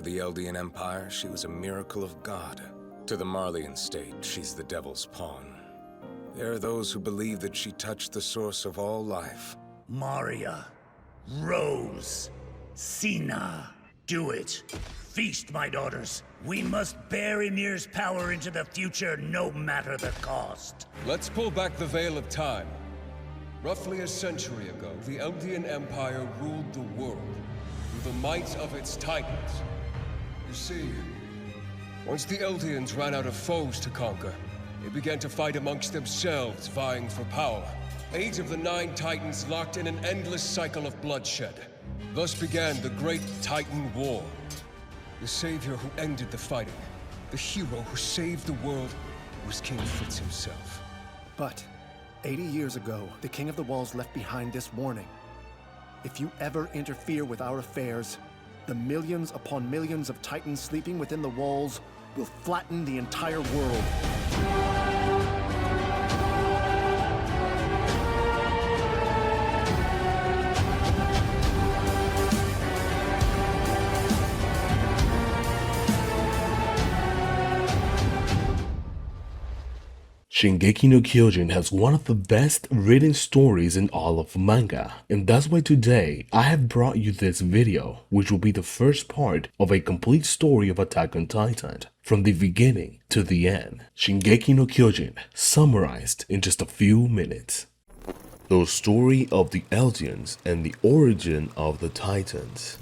the Eldian Empire, she was a miracle of God. To the Marleyan state, she's the devil's pawn. There are those who believe that she touched the source of all life. Maria, Rose, Sina, do it. Feast, my daughters. We must bear Ymir's power into the future, no matter the cost. Let's pull back the veil of time. Roughly a century ago, the Eldian Empire ruled the world through the might of its titans. You see, once the Eldians ran out of foes to conquer, they began to fight amongst themselves, vying for power. 8 of the 9 titans locked in an endless cycle of bloodshed. Thus began the Great Titan War. The savior who ended the fighting, the hero who saved the world, was King Fritz himself. But 80 years ago, the King of the Walls left behind this warning. If you ever interfere with our affairs, the millions upon millions of titans sleeping within the walls will flatten the entire world. Shingeki no Kyojin has one of the best written stories in all of manga, and that's why today I have brought you this video, which will be the first part of a complete story of Attack on Titan, from the beginning to the end. Shingeki no Kyojin, summarized in just a few minutes. The story of the Eldians and the origin of the Titans.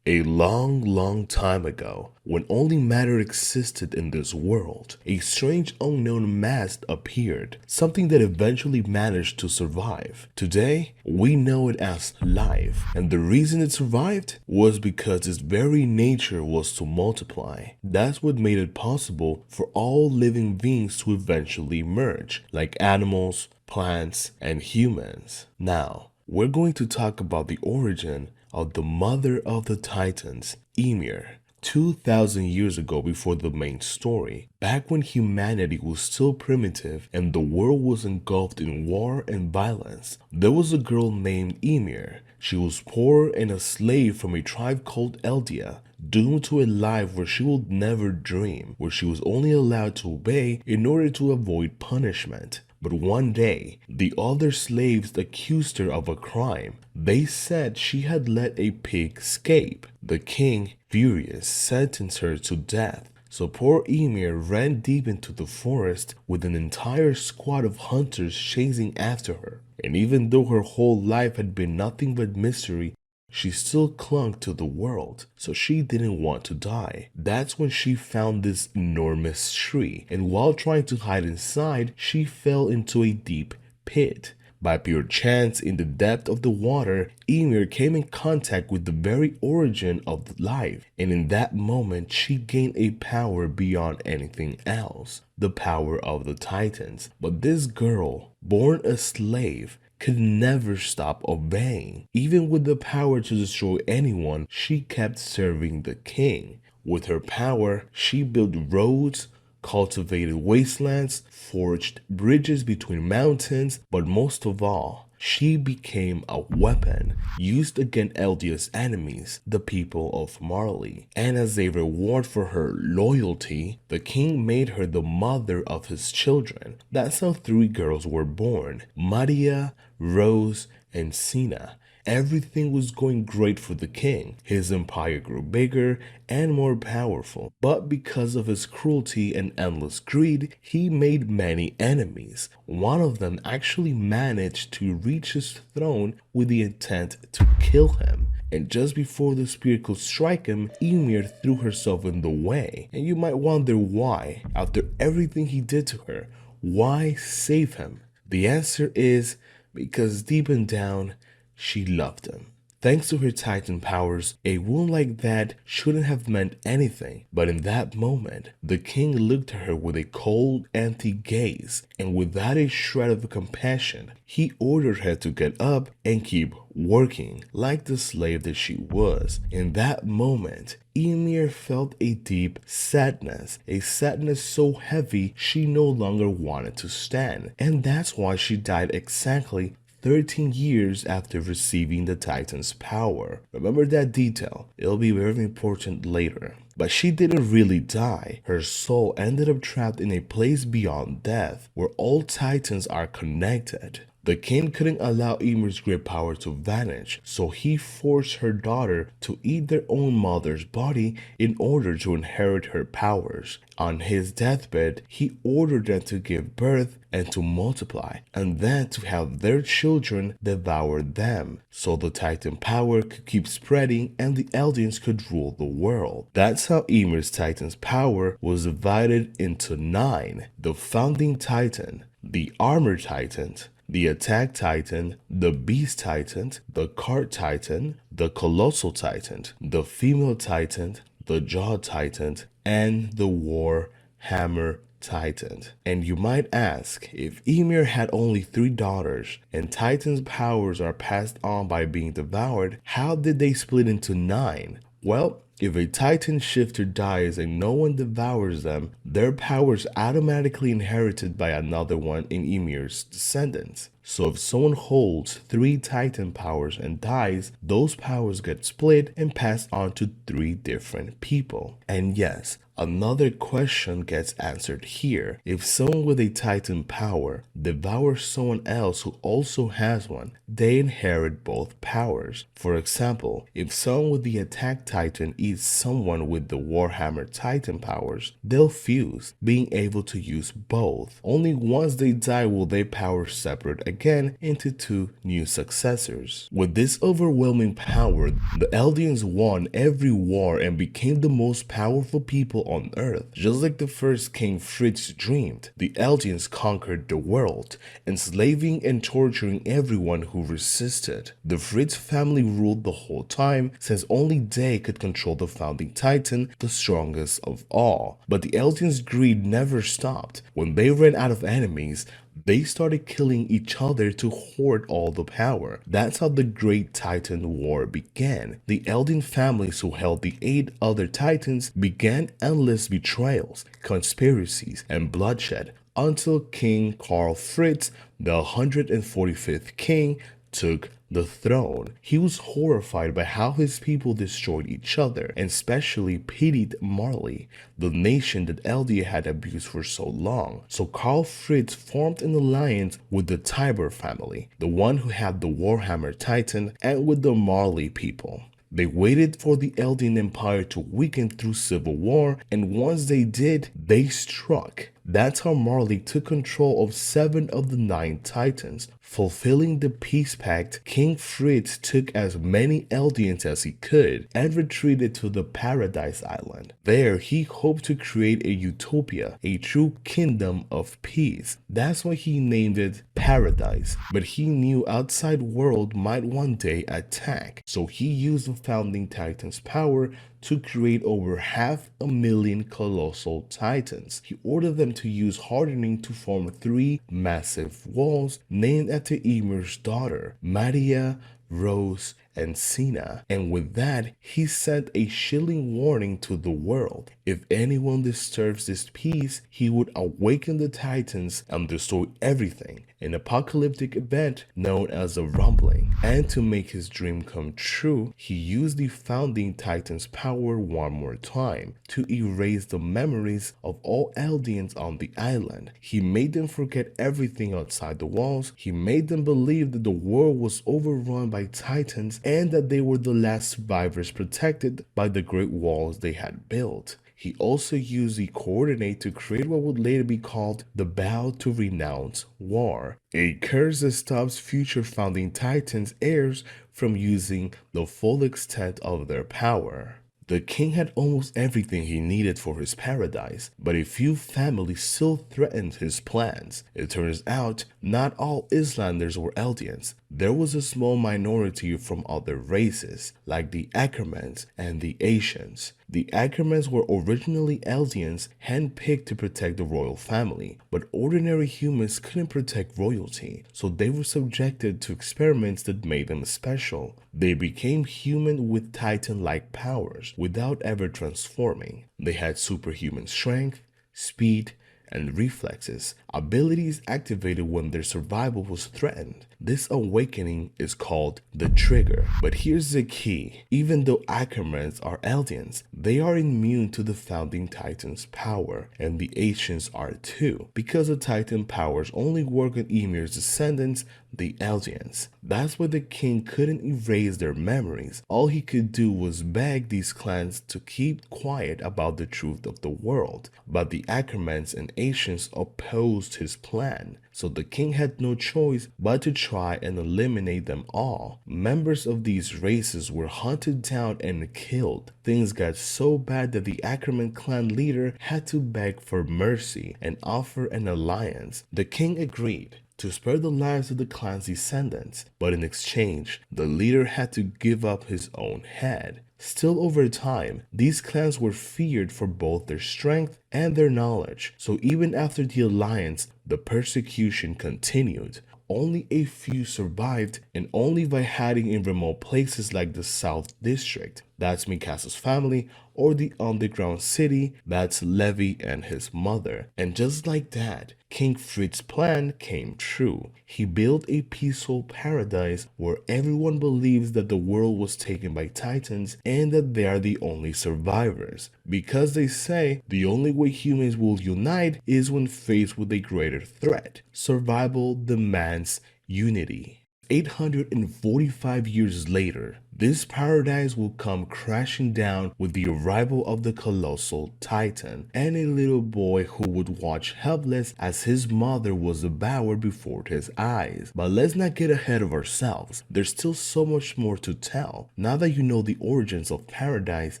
A long time ago, when only matter existed in this world, a strange unknown mass appeared, something that eventually managed to survive. Today, we know it as life, and the reason it survived was because its very nature was to multiply. That's what made it possible for all living beings to eventually merge, like animals, plants, and humans. Now, we're going to talk about the origin of the mother of the Titans, Ymir, 2,000 years ago before the main story, back when humanity was still primitive and the world was engulfed in war and violence. There was a girl named Ymir. She was poor and a slave from a tribe called Eldia, doomed to a life where she would never dream, where she was only allowed to obey in order to avoid punishment. But one day, the other slaves accused her of a crime. They said she had let a pig escape. The king, furious, sentenced her to death. So poor Ymir ran deep into the forest with an entire squad of hunters chasing after her. And even though her whole life had been nothing but misery, she still clung to the world, so she didn't want to die. That's when she found this enormous tree, and while trying to hide inside, she fell into a deep pit. By pure chance, in the depth of the water, Ymir came in contact with the very origin of life, and in that moment, she gained a power beyond anything else, the power of the Titans. But this girl, born a slave, could never stop obeying. Even with the power to destroy anyone, she kept serving the king. With her power, she built roads, cultivated wastelands, forged bridges between mountains, but most of all, she became a weapon used against Eldia's enemies, the people of Marley. And as a reward for her loyalty, the king made her the mother of his children. That's how 3 girls were born: Maria, Rose, and Sina. Everything was going great for the king. His empire grew bigger and more powerful, but because of his cruelty and endless greed, he made many enemies. One of them actually managed to reach his throne with the intent to kill him. And just before the spear could strike him, Ymir threw herself in the way. And you might wonder why. After everything he did to her, why save him? The answer is because deep and down, she loved him. Thanks to her Titan powers, a wound like that shouldn't have meant anything. But in that moment, the king looked at her with a cold, empty gaze, and without a shred of compassion, he ordered her to get up and keep working like the slave that she was. In that moment, Ymir felt a deep sadness, a sadness so heavy she no longer wanted to stand. And that's why she died exactly 13 years after receiving the Titan's power. Remember that detail, it'll be very important later. But she didn't really die. Her soul ended up trapped in a place beyond death, where all Titans are connected. The king couldn't allow Ymir's great power to vanish, so he forced her daughter to eat their own mother's body in order to inherit her powers. On his deathbed, he ordered them to give birth and to multiply, and then to have their children devour them, so the Titan power could keep spreading and the Eldians could rule the world. That's how Ymir's Titan's power was divided into 9. The Founding Titan, the Armor Titan, the Attack Titan, the Beast Titan, the Cart Titan, the Colossal Titan, the Female Titan, the Jaw Titan, and the War Hammer Titan. And you might ask, if Ymir had only 3 daughters and Titan's powers are passed on by being devoured, how did they split into 9? Well, if a Titan shifter dies and no one devours them, their powers automatically inherited by another one in Ymir's descendants. So if someone holds 3 Titan powers and dies, those powers get split and passed on to 3 different people. And yes, another question gets answered here. If someone with a Titan power devours someone else who also has one, they inherit both powers. For example, if someone with the Attack Titan eats someone with the Warhammer Titan powers, they'll fuse, being able to use both. Only once they die will their powers separate again into 2 new successors. With this overwhelming power, the Eldians won every war and became the most powerful people on Earth. Just like the first king Fritz dreamed, the Eldians conquered the world, enslaving and torturing everyone who resisted. The Fritz family ruled the whole time, since only they could control the Founding Titan, the strongest of all. But the Eldians' greed never stopped. When they ran out of enemies, they started killing each other to hoard all the power. That's how the Great Titan War began. The Eldian families who held the 8 other Titans began endless betrayals, conspiracies, and bloodshed until King Karl Fritz, the 145th king, took the throne. He was horrified by how his people destroyed each other, and especially pitied Marley, the nation that Eldia had abused for so long. So Karl Fritz formed an alliance with the Tiber family, the one who had the Warhammer Titan, and with the Marley people. They waited for the Eldian Empire to weaken through civil war, and once they did, they struck. That's how Marley took control of 7 of the 9 Titans. Fulfilling the peace pact, King Fritz took as many Eldians as he could and retreated to the Paradis Island. There, he hoped to create a utopia, a true kingdom of peace. That's why he named it Paradise. But he knew outside world might one day attack, so he used the Founding Titan's power to create over 500,000 colossal titans. He ordered them to use hardening to form 3 massive walls named after Ymir's daughter, Maria, Rose, and Sina, and with that, he sent a chilling warning to the world. If anyone disturbs this peace, he would awaken the Titans and destroy everything, an apocalyptic event known as a rumbling. And to make his dream come true, he used the Founding Titan's power one more time to erase the memories of all Eldians on the island. He made them forget everything outside the walls. He made them believe that the world was overrun by Titans and that they were the last survivors protected by the great walls they had built. He also used the coordinate to create what would later be called the Vow to Renounce War, a curse that stops future Founding Titans' heirs from using the full extent of their power. The king had almost everything he needed for his paradise, but a few families still threatened his plans. It turns out, not all Islanders were Eldians. There was a small minority from other races, like the Ackermans and the Asians. The Ackermans were originally Eldians handpicked to protect the royal family, but ordinary humans couldn't protect royalty, so they were subjected to experiments that made them special. They became human with Titan-like powers without ever transforming. They had superhuman strength, speed, and reflexes, abilities activated when their survival was threatened. This awakening is called the trigger. But here's the key. Even though Ackermans are Eldians, they are immune to the founding Titan's power, and the ancients are too, because the Titan powers only work on Ymir's descendants, the Eldians. That's why the king couldn't erase their memories. All he could do was beg these clans to keep quiet about the truth of the world. But the Ackermans and ancients opposed his plan, so the king had no choice but to try and eliminate them all. Members of these races were hunted down and killed. Things got so bad that the Ackerman clan leader had to beg for mercy and offer an alliance. The king agreed to spare the lives of the clan's descendants, but in exchange, the leader had to give up his own head. Still, over time, these clans were feared for both their strength and their knowledge, so even after the alliance, the persecution continued. Only a few survived, and only by hiding in remote places like the South District, that's Mikasa's family, or the underground city, that's Levi and his mother. And just like that, King Fritz's plan came true. He built a peaceful paradise where everyone believes that the world was taken by Titans and that they are the only survivors, because they say the only way humans will unite is when faced with a greater threat. Survival demands unity. 845 years later, this paradise will come crashing down with the arrival of the colossal Titan and a little boy who would watch helpless as his mother was devoured before his eyes. But let's not get ahead of ourselves. There's still so much more to tell. Now that you know the origins of Paradise,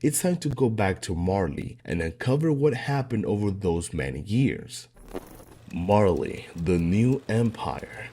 it's time to go back to Marley and uncover what happened over those many years. Marley, the new empire.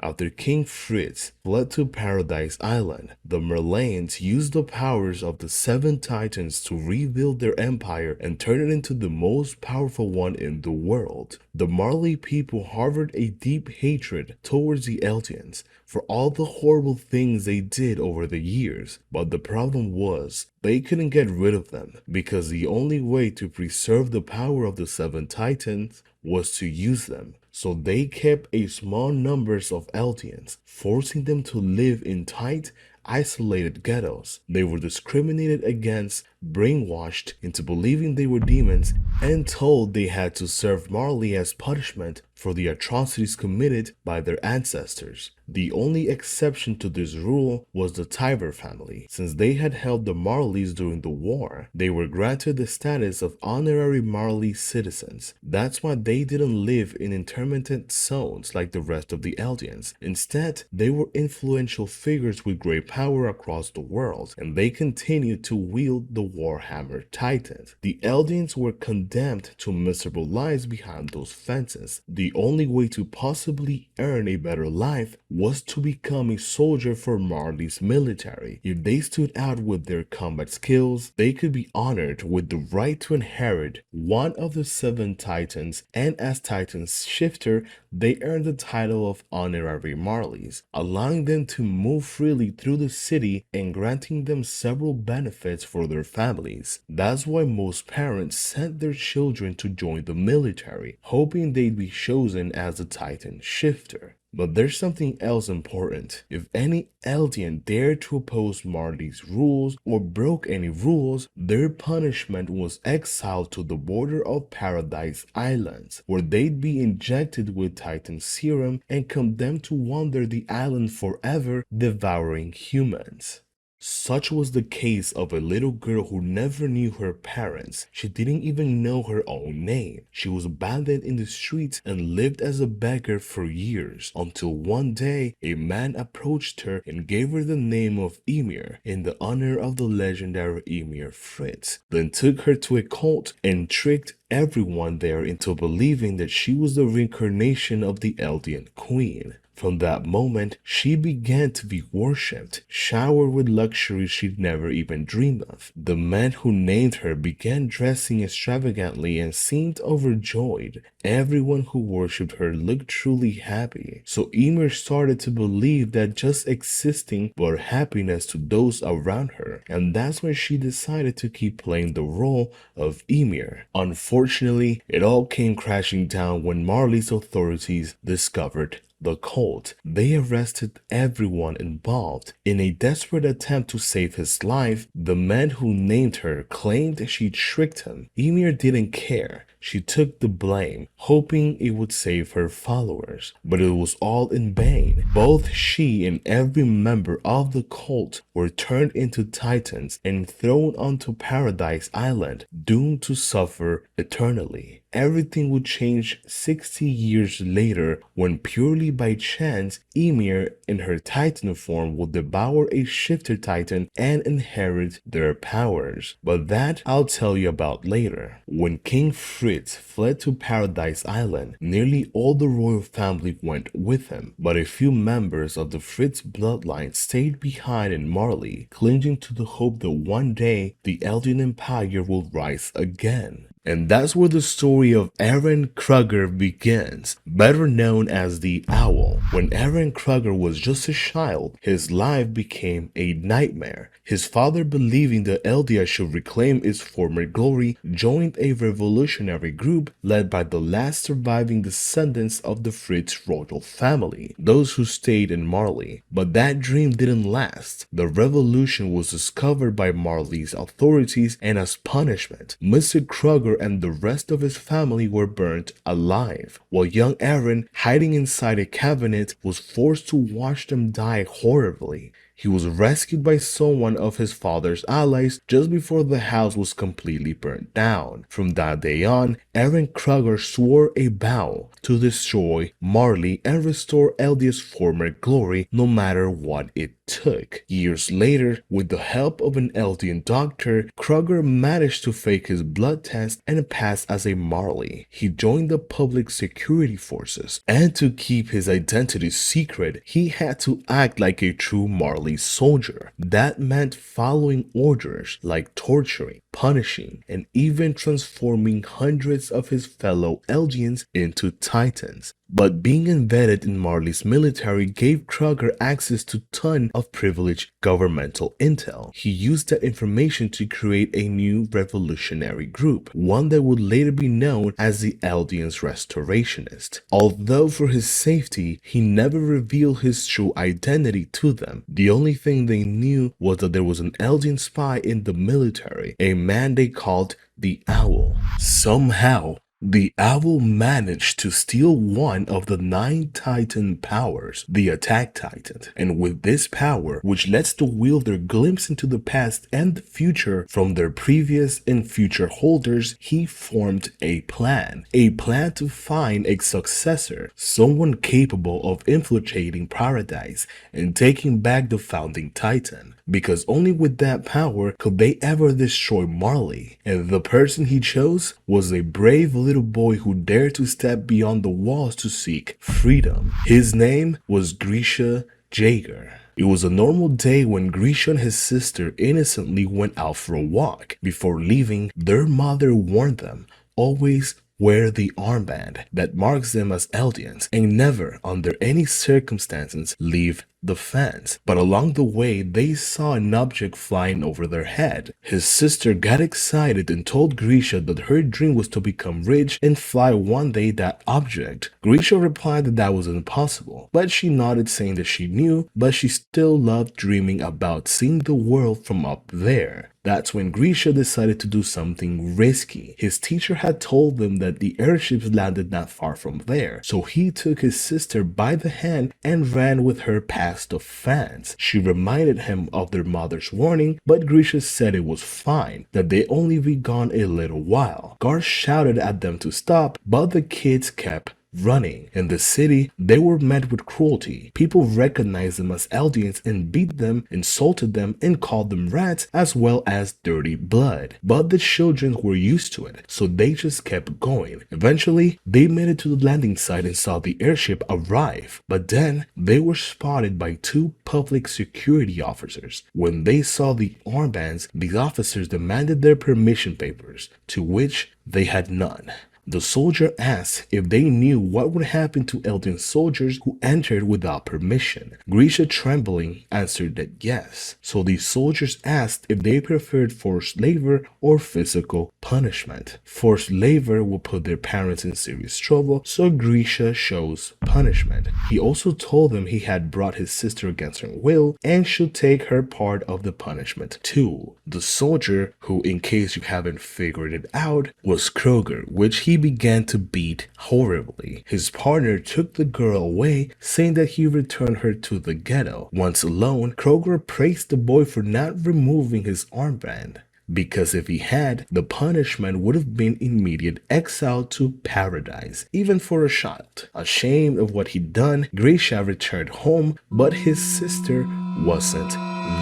After King Fritz fled to Paradise Island, the Merlians used the powers of the 7 Titans to rebuild their empire and turn it into the most powerful one in the world. The Marley people harbored a deep hatred towards the Eldians for all the horrible things they did over the years, but the problem was they couldn't get rid of them because the only way to preserve the power of the 7 Titans was to use them. So they kept a small numbers of Eldians, forcing them to live in tight, isolated ghettos. They were discriminated against, brainwashed into believing they were demons, and told they had to serve Marley as punishment for the atrocities committed by their ancestors. The only exception to this rule was the Tiber family. Since they had helped the Marleys during the war, they were granted the status of honorary Marley citizens. That's why they didn't live in intermittent zones like the rest of the Eldians. Instead, they were influential figures with great power across the world, and they continued to wield the Warhammer Titans. The Eldians were condemned to miserable lives behind those fences. The only way to possibly earn a better life was to become a soldier for Marley's military. If they stood out with their combat skills, they could be honored with the right to inherit one of the 7 Titans, and as Titan's shifter, they earned the title of honorary Marleys, allowing them to move freely through the city and granting them several benefits for their families. That's why most parents sent their children to join the military, hoping they'd be chosen as the Titan shifter. But there's something else important. If any Eldian dared to oppose Marley's rules or broke any rules, their punishment was exiled to the border of Paradise Islands, where they'd be injected with Titan serum and condemned to wander the island forever, devouring humans. Such was the case of a little girl who never knew her parents. She didn't even know her own name. She was abandoned in the streets and lived as a beggar for years, until one day a man approached her and gave her the name of Ymir in the honor of the legendary Ymir Fritz, then took her to a cult and tricked everyone there into believing that she was the reincarnation of the Eldian queen. From that moment, she began to be worshipped, showered with luxuries she'd never even dreamed of. The men who named her began dressing extravagantly and seemed overjoyed. Everyone who worshipped her looked truly happy. So Ymir started to believe that just existing brought happiness to those around her, and that's when she decided to keep playing the role of Ymir. Unfortunately, it all came crashing down when Marley's authorities discovered the cult. They arrested everyone involved. In a desperate attempt to save his life, the man who named her claimed she tricked him. Ymir didn't care. She took the blame, hoping it would save her followers. But it was all in vain. Both she and every member of the cult were turned into titans and thrown onto Paradis Island, doomed to suffer eternally. Everything would change 60 years later when, purely by chance, Ymir in her titan form would devour a shifter titan and inherit their powers. But that I'll tell you about later. When King Fritz fled to Paradise Island, nearly all the royal family went with him, but a few members of the Fritz bloodline stayed behind in Marley, clinging to the hope that one day the Eldian Empire will rise again. And that's where the story of Eren Krueger begins, better known as the Owl. When Eren Krueger was just a child, his life became a nightmare. His father, believing that Eldia should reclaim its former glory, joined a revolutionary group led by the last surviving descendants of the Fritz royal family, those who stayed in Marley. But that dream didn't last. The revolution was discovered by Marley's authorities, and as punishment, Mr. Krueger and the rest of his family were burnt alive, while young Eren, hiding inside a cabinet, was forced to watch them die horribly. He was rescued by someone of his father's allies just before the house was completely burnt down. From that day on, Eren Krueger swore a vow to destroy Marley and restore Eldia's former glory, no matter what it took. Years later, with the help of an Eldian doctor, Krueger managed to fake his blood test and pass as a Marley. He joined the public security forces, and to keep his identity secret, he had to act like a true Marley soldier. That meant following orders like torturing, punishing, and even transforming hundreds of his fellow Eldians into titans. But being embedded in Marley's military gave Krueger access to tons of privileged governmental intel. He used that information to create a new revolutionary group, one that would later be known as the Eldians Restorationists. Although for his safety, he never revealed his true identity to them. The only thing they knew was that there was an Eldian spy in the military, a man they called the Owl. Somehow, the Owl managed to steal one of the 9 Titan powers, the Attack Titan, and with this power, which lets the wielder glimpse into the past and the future from their previous and future holders, he formed a plan to find a successor, someone capable of infiltrating Paradise and taking back the founding Titan, because only with that power could they ever destroy Marley. And the person he chose was a brave little boy who dared to step beyond the walls to seek freedom. His name was Grisha Jaeger. It was a normal day when Grisha and his sister innocently went out for a walk. Before leaving, their mother warned them, always wear the armband that marks them as Eldians and never, under any circumstances, leave the fence. But along the way, they saw an object flying over their head. His sister got excited and told Grisha that her dream was to become rich and fly one day that object. Grisha replied that that was impossible, but she nodded, saying that she knew, but she still loved dreaming about seeing the world from up there. That's when Grisha decided to do something risky. His teacher had told them that the airships landed not far from there, so he took his sister by the hand and ran with her past the fence. She reminded him of their mother's warning, but Grisha said it was fine, that they only be gone a little while. Karl shouted at them to stop, but the kids kept running. In the city, they were met with cruelty. People recognized them as Eldians and beat them, insulted them, and called them rats as well as dirty blood. But the children were used to it, so they just kept going. Eventually, they made it to the landing site and saw the airship arrive, but then they were spotted by two public security officers. When they saw the armbands, the officers demanded their permission papers, to which they had none. The soldier asked if they knew what would happen to Eldian soldiers who entered without permission. Grisha, trembling, answered that yes. So the soldiers asked if they preferred forced labor or physical punishment. Forced labor would put their parents in serious trouble, so Grisha chose punishment. He also told them he had brought his sister against her will and should take her part of the punishment too. The soldier, who in case you haven't figured it out, was Krueger, which he began to beat horribly. His partner took the girl away, saying that he returned her to the ghetto. Once alone, Krueger praised the boy for not removing his armband, because if he had, the punishment would have been immediate exile to Paradis, even for a child. Ashamed of what he'd done, Grisha returned home, but his sister wasn't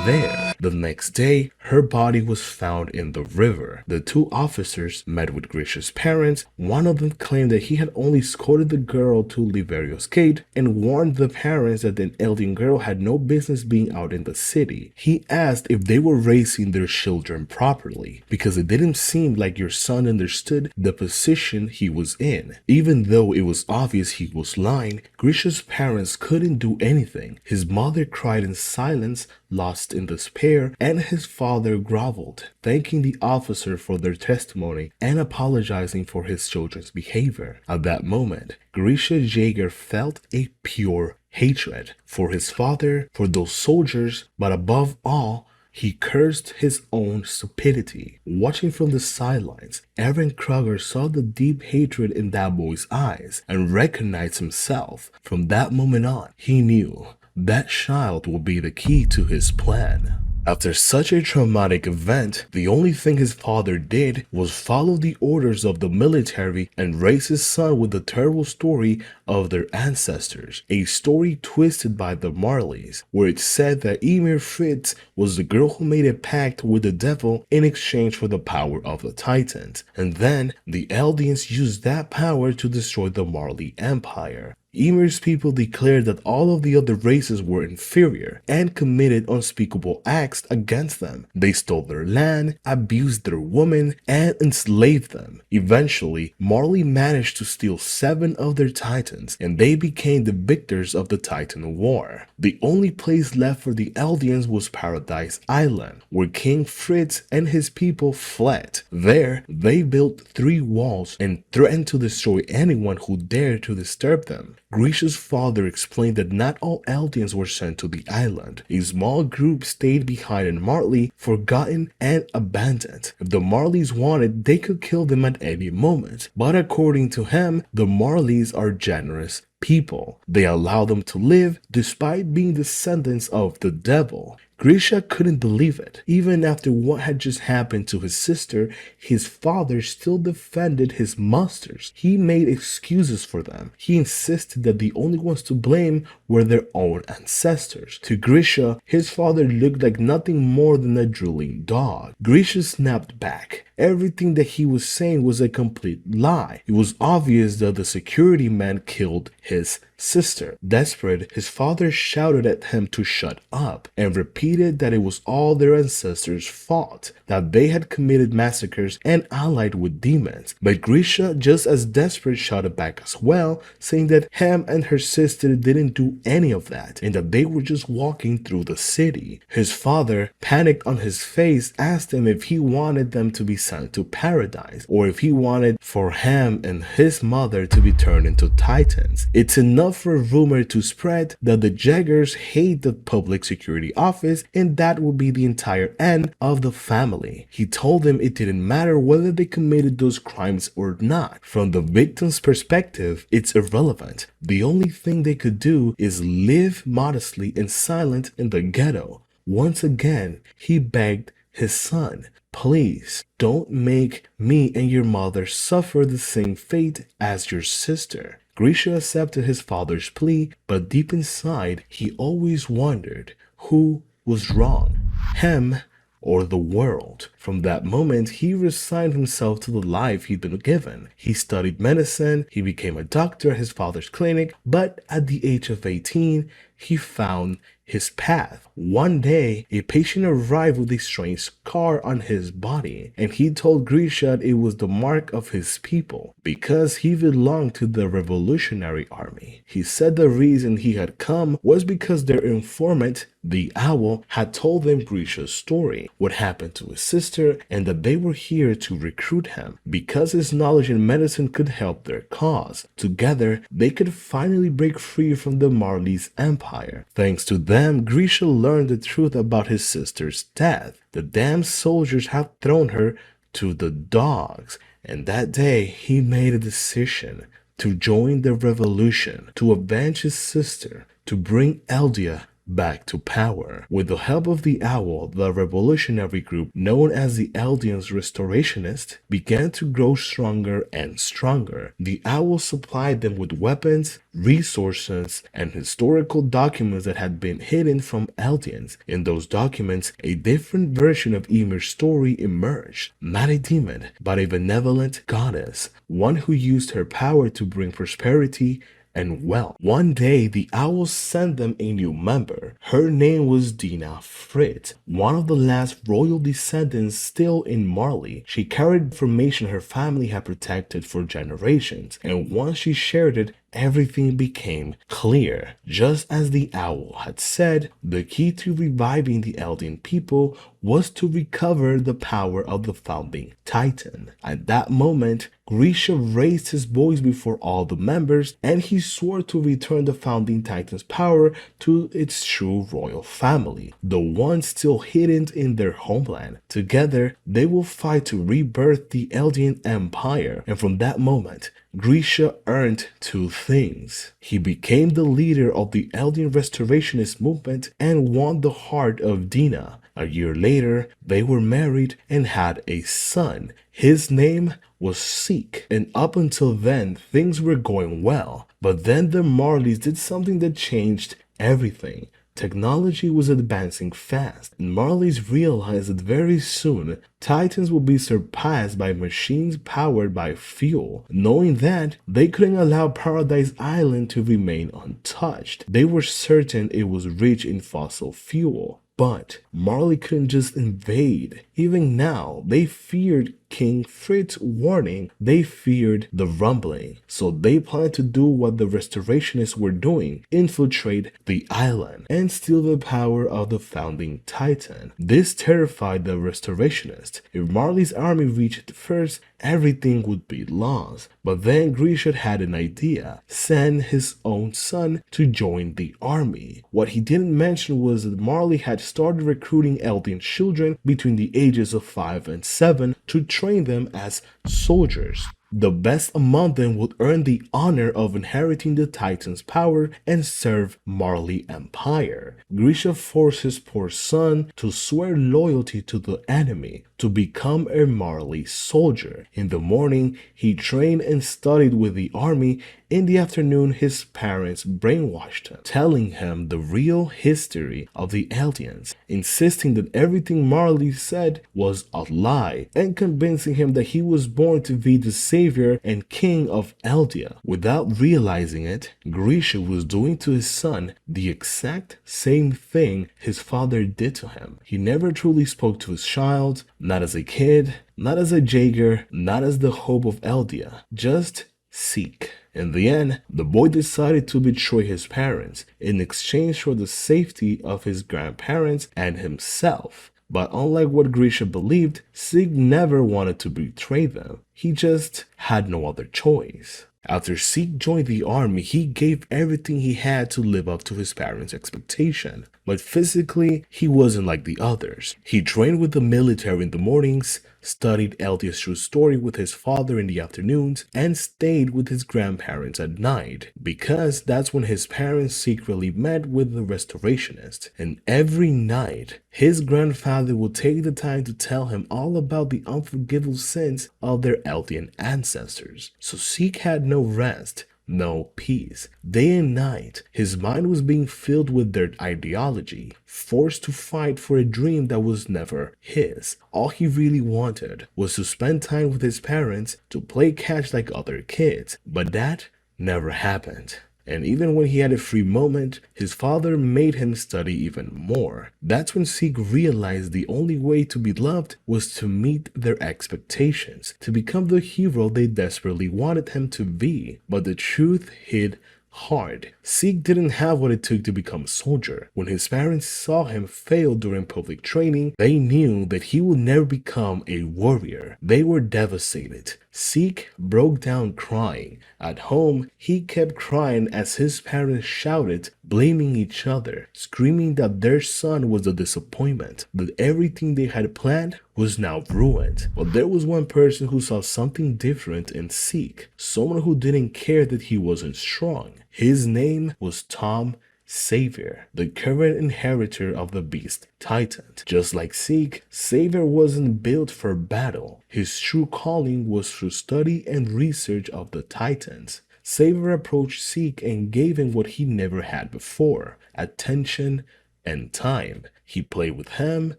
there. The next day, her body was found in the river. The two officers met with Grisha's parents. One of them claimed that he had only escorted the girl to Liberio's gate and warned the parents that the Eldian girl had no business being out in the city. He asked if they were raising their children properly, because it didn't seem like your son understood the position he was in. Even though it was obvious he was lying, Grisha's parents couldn't do anything. His mother cried in silence, lost in despair, and his father groveled, thanking the officer for their testimony and apologizing for his children's behavior. At that moment, Grisha Jaeger felt a pure hatred for his father, for those soldiers, but above all, he cursed his own stupidity. Watching from the sidelines, Eren Krueger saw the deep hatred in that boy's eyes and recognized himself. From that moment on, he knew that child would be the key to his plan. After such a traumatic event, the only thing his father did was follow the orders of the military and raise his son with the terrible story of their ancestors, a story twisted by the Marleys, where it said that Ymir Fritz was the girl who made a pact with the devil in exchange for the power of the Titans, and then the Eldians used that power to destroy the Marley Empire. Ymir's people declared that all of the other races were inferior and committed unspeakable acts against them. They stole their land, abused their women, and enslaved them. Eventually, Marley managed to steal 7 of their titans, and they became the victors of the Titan War. The only place left for the Eldians was Paradis Island, where King Fritz and his people fled. There, they built 3 walls and threatened to destroy anyone who dared to disturb them. Grisha's father explained that not all Eldians were sent to the island. A small group stayed behind in Marley, forgotten and abandoned. If the Marleys wanted, they could kill them at any moment. But according to him, the Marleys are generous people. They allow them to live despite being descendants of the devil. Grisha couldn't believe it. Even after what had just happened to his sister, his father still defended his monsters. He made excuses for them. He insisted that the only ones to blame were their own ancestors. To Grisha, his father looked like nothing more than a drooling dog. Grisha snapped back. Everything that he was saying was a complete lie. It was obvious that the security man killed his sister. Desperate, his father shouted at him to shut up and repeated that it was all their ancestors' fault, that they had committed massacres and allied with demons. But Grisha, just as desperate, shouted back as well, saying that him and her sister didn't do any of that and that they were just walking through the city. His father, panicked on his face, asked him if he wanted them to be sent to Paradise or if he wanted for him and his mother to be turned into titans. It's enough for a rumor to spread that the Jaegers hate the public security office and that would be the entire end of the family. He told them it didn't matter whether they committed those crimes or not. From the victim's perspective, it's irrelevant. The only thing they could do is live modestly and silent in the ghetto. Once again, he begged his son, "Please, don't make me and your mother suffer the same fate as your sister." Grisha accepted his father's plea, but deep inside, he always wondered who was wrong, him or the world. From that moment, he resigned himself to the life he'd been given. He studied medicine, he became a doctor at his father's clinic, but at the age of 18, he found his path. One day, a patient arrived with a strange scar on his body, and he told Grisha it was the mark of his people, because he belonged to the revolutionary army. He said the reason he had come was because their informant, the owl, had told them Grisha's story, what happened to his sister, and that they were here to recruit him, because his knowledge in medicine could help their cause. Together, they could finally break free from the Marley's empire. Thanks to them, Grisha learned the truth about his sister's death. The damn soldiers had thrown her to the dogs, and that day he made a decision to join the revolution, to avenge his sister, to bring Eldia back to power. With the help of the owl, the revolutionary group known as the Eldians Restorationists began to grow stronger and stronger. The owl supplied them with weapons, resources, and historical documents that had been hidden from Eldians. In those documents, a different version of Ymir's story emerged. Not a demon, but a benevolent goddess, one who used her power to bring prosperity and wealth. One day, the owls sent them a new member. Her name was Dina Fritz, one of the last royal descendants still in Marley. She carried information her family had protected for generations, and once she shared it, everything became clear. Just as the owl had said, the key to reviving the Eldian people was to recover the power of the founding Titan. At that moment, Grisha raised his voice before all the members, and he swore to return the founding Titan's power to its true royal family, the one still hidden in their homeland. Together, they will fight to rebirth the Eldian Empire, and from that moment, Grisha earned two things. He became the leader of the Eldian Restorationist movement and won the heart of Dina. A year later, they were married and had a son. His name was Zeke, and up until then, things were going well. But then the Marleys did something that changed everything. Technology was advancing fast, and Marleys realized that very soon, Titans will be surpassed by machines powered by fuel. Knowing that, they couldn't allow Paradis Island to remain untouched. They were certain it was rich in fossil fuel. But Marley couldn't just invade. Even now, they feared King Fritz's warning. They feared the rumbling. So they planned to do what the Restorationists were doing, infiltrate the island and steal the power of the founding Titan. This terrified the Restorationists. If Marley's army reached first, everything would be lost. But then Grisha had an idea: send his own son to join the army. What he didn't mention was that Marley had started recruiting Eldian children between the ages of 5 and 7 to train them as soldiers. The best among them would earn the honor of inheriting the Titan's power and serve Marley Empire. Grisha forced his poor son to swear loyalty to the enemy, to become a Marley soldier. In the morning, he trained and studied with the army. In the afternoon, his parents brainwashed him, telling him the real history of the Eldians, insisting that everything Marley said was a lie, and convincing him that he was born to be the savior and king of Eldia. Without realizing it, Grisha was doing to his son the exact same thing his father did to him. He never truly spoke to his child, not as a kid, not as a Jaeger, not as the hope of Eldia, just Zeke. In the end, the boy decided to betray his parents in exchange for the safety of his grandparents and himself. But unlike what Grisha believed, Zeke never wanted to betray them. He just had no other choice. After Zeke joined the army, he gave everything he had to live up to his parents' expectation. But physically, he wasn't like the others. He trained with the military in the mornings, studied Eldia's true story with his father in the afternoons, and stayed with his grandparents at night, because that's when his parents secretly met with the Restorationists. And every night, his grandfather would take the time to tell him all about the unforgivable sins of their Eldian ancestors. So Zeke had no rest, no peace. Day and night, his mind was being filled with their ideology, forced to fight for a dream that was never his. All he really wanted was to spend time with his parents, to play catch like other kids, but that never happened. And even when he had a free moment, his father made him study even more. That's when Zeke realized the only way to be loved was to meet their expectations, to become the hero they desperately wanted him to be. But the truth hit hard. Zeke didn't have what it took to become a soldier. When his parents saw him fail during public training, they knew that he would never become a warrior. They were devastated. Zeke broke down crying. At home, he kept crying as his parents shouted, blaming each other, screaming that their son was a disappointment, that everything they had planned was now ruined. But there was one person who saw something different in Zeke, someone who didn't care that he wasn't strong. His name was Tom Savior, the current inheritor of the Beast Titan. Just like Zeke, Savior wasn't built for battle. His true calling was through study and research of the Titans. Savior approached Zeke and gave him what he never had before: attention and time. He played with him,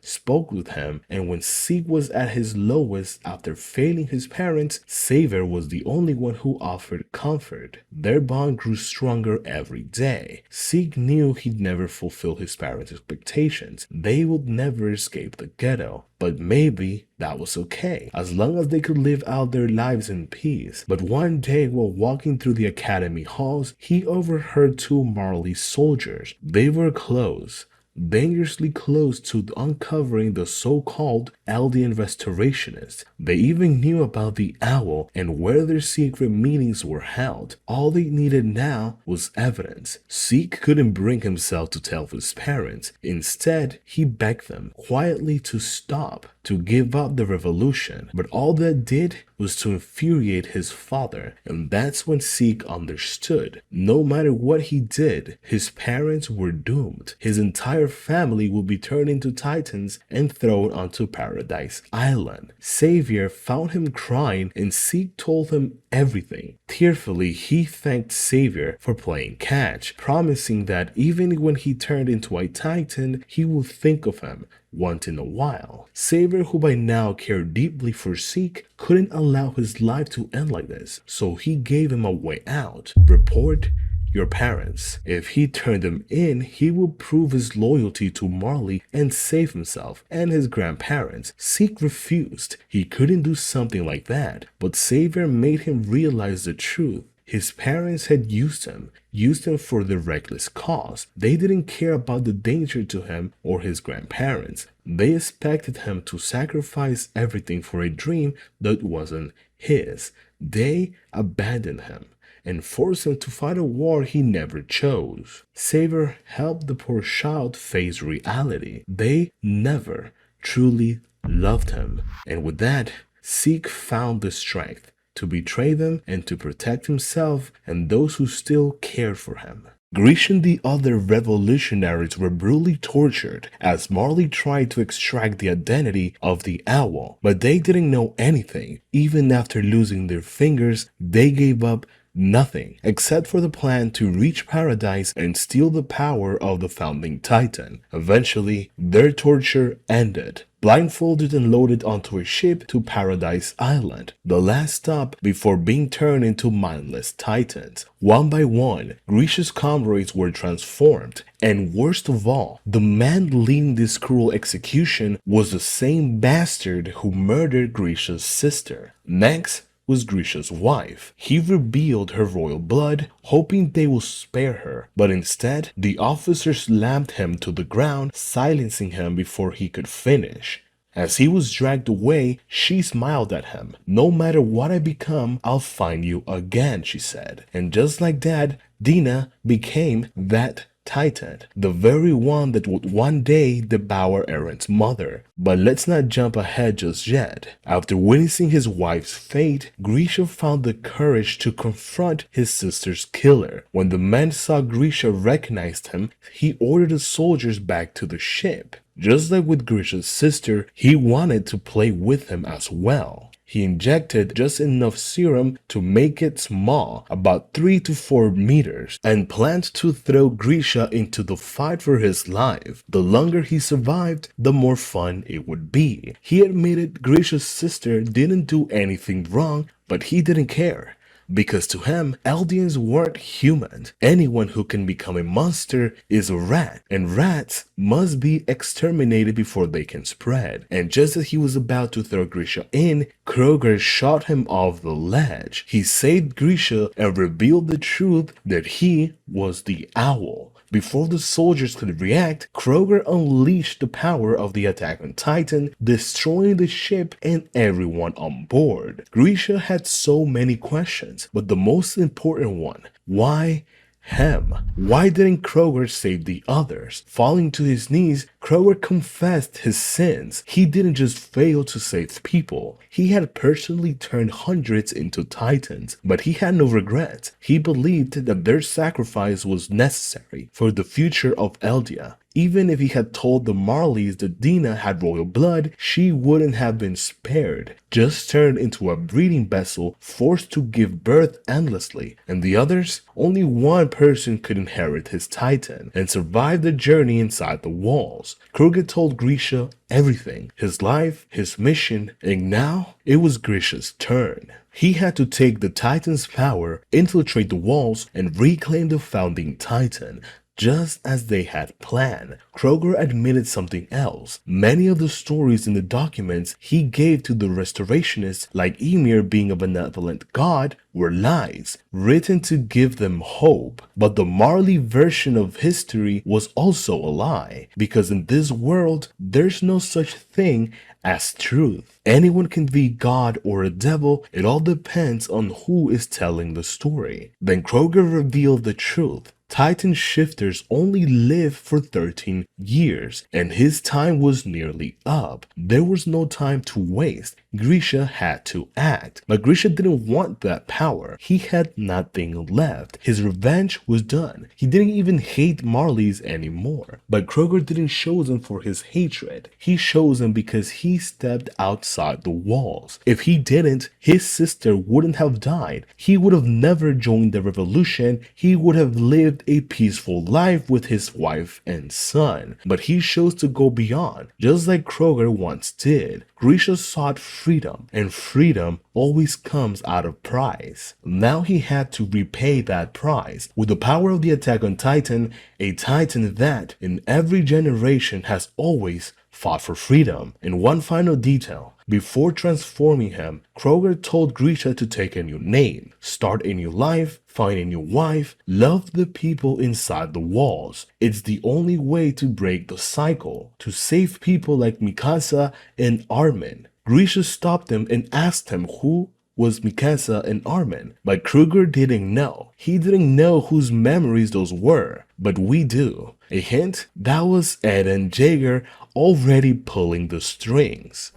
spoke with him, and when Zeke was at his lowest after failing his parents, Savior was the only one who offered comfort. Their bond grew stronger every day. Zeke knew he'd never fulfill his parents' expectations. They would never escape the ghetto. But maybe that was okay, as long as they could live out their lives in peace. But one day, while walking through the academy halls, he overheard two Marley soldiers. They were close, dangerously close to uncovering the so-called Eldian restorationists. They even knew about the owl and where their secret meetings were held. All they needed now was evidence. Zeke couldn't bring himself to tell his parents. Instead, he begged them quietly to stop, to give up the revolution. But all that did was to infuriate his father, and that's when Zeke understood. No matter what he did, his parents were doomed. His entire family would be turned into titans and thrown onto Paradise Island. Savior found him crying, and Zeke told him everything. Tearfully, he thanked Savior for playing catch, promising that even when he turned into a titan, he would think of him once in a while. Savior, who by now cared deeply for Zeke, couldn't allow his life to end like this, so he gave him a way out. Report your parents. If he turned them in, he would prove his loyalty to Marley and save himself and his grandparents. Zeke refused. He couldn't do something like that, but Savior made him realize the truth. His parents had used him for their reckless cause. They didn't care about the danger to him or his grandparents. They expected him to sacrifice everything for a dream that wasn't his. They abandoned him and forced him to fight a war he never chose. Savior helped the poor child face reality. They never truly loved him. And with that, Zeke found the strength to betray them and to protect himself and those who still cared for him. Grisha and the other revolutionaries were brutally tortured as Marley tried to extract the identity of the owl, but they didn't know anything. Even after losing their fingers, they gave up nothing except for the plan to reach Paradise and steal the power of the founding Titan. Eventually, their torture ended. Blindfolded and loaded onto a ship to Paradise Island, the last stop before being turned into mindless titans. One by one, Grisha's comrades were transformed, and worst of all, the man leading this cruel execution was the same bastard who murdered Grisha's sister. Next was Grisha's wife. He revealed her royal blood, hoping they will spare her, but instead, the officer slammed him to the ground, silencing him before he could finish. As he was dragged away, she smiled at him. "No matter what I become, I'll find you again," she said. And just like that, Dina became that Titan, the very one that would one day devour Eren's mother. But let's not jump ahead just yet. After witnessing his wife's fate, Grisha found the courage to confront his sister's killer. When the man saw Grisha recognized him, he ordered the soldiers back to the ship. Just like with Grisha's sister, he wanted to play with him as well. He injected just enough serum to make it small, about 3 to 4 meters, and planned to throw Grisha into the fight for his life. The longer he survived, the more fun it would be. He admitted Grisha's sister didn't do anything wrong, but he didn't care. Because to him, Eldians weren't human. Anyone who can become a monster is a rat, and rats must be exterminated before they can spread. And just as he was about to throw Grisha in, Krueger shot him off the ledge. He saved Grisha and revealed the truth that he was the owl. Before the soldiers could react, Krueger unleashed the power of the attack on Titan, destroying the ship and everyone on board. Grisha had so many questions, but the most important one, why him? Why didn't Krueger save the others? Falling to his knees, Krueger confessed his sins. He didn't just fail to save people. He had personally turned hundreds into titans, but he had no regrets. He believed that their sacrifice was necessary for the future of Eldia. Even if he had told the Marleys that Dina had royal blood, she wouldn't have been spared, just turned into a breeding vessel forced to give birth endlessly. And the others? Only one person could inherit his titan and survive the journey inside the walls. Krueger told Grisha everything, his life, his mission, and now it was Grisha's turn. He had to take the Titan's power, infiltrate the walls, and reclaim the founding Titan, just as they had planned. Krueger admitted something else. Many of the stories in the documents he gave to the restorationists, like Ymir being a benevolent god, were lies, written to give them hope. But the Marley version of history was also a lie, because in this world, there's no such thing as truth. Anyone can be God or a devil, it all depends on who is telling the story. Then Krueger revealed the truth. Titan shifters only live for 13 years, and his time was nearly up. There was no time to waste. Grisha had to act, but Grisha didn't want that power. He had nothing left. His revenge was done. He didn't even hate Marley's anymore. But Krueger didn't choose him for his hatred. He chose him because he stepped outside the walls. If he didn't, his sister wouldn't have died. He would have never joined the revolution. He would have lived a peaceful life with his wife and son. But he chose to go beyond, just like Krueger once did. Grisha sought freedom, and freedom always comes out of price. Now he had to repay that price. With the power of the Attack on Titan, a Titan that, in every generation, has always fought for freedom. And one final detail. Before transforming him, Krueger told Grisha to take a new name, start a new life, find a new wife, love the people inside the walls. It's the only way to break the cycle, to save people like Mikasa and Armin. Grisha stopped him and asked him who was Mikasa and Armin, but Krueger didn't know. He didn't know whose memories those were, but we do. A hint? That was Ed and Jaeger already pulling the strings.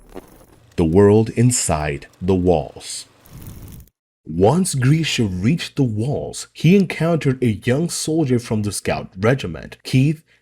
The world inside the walls. Once Grisha reached the walls, he encountered a young soldier from the scout regiment,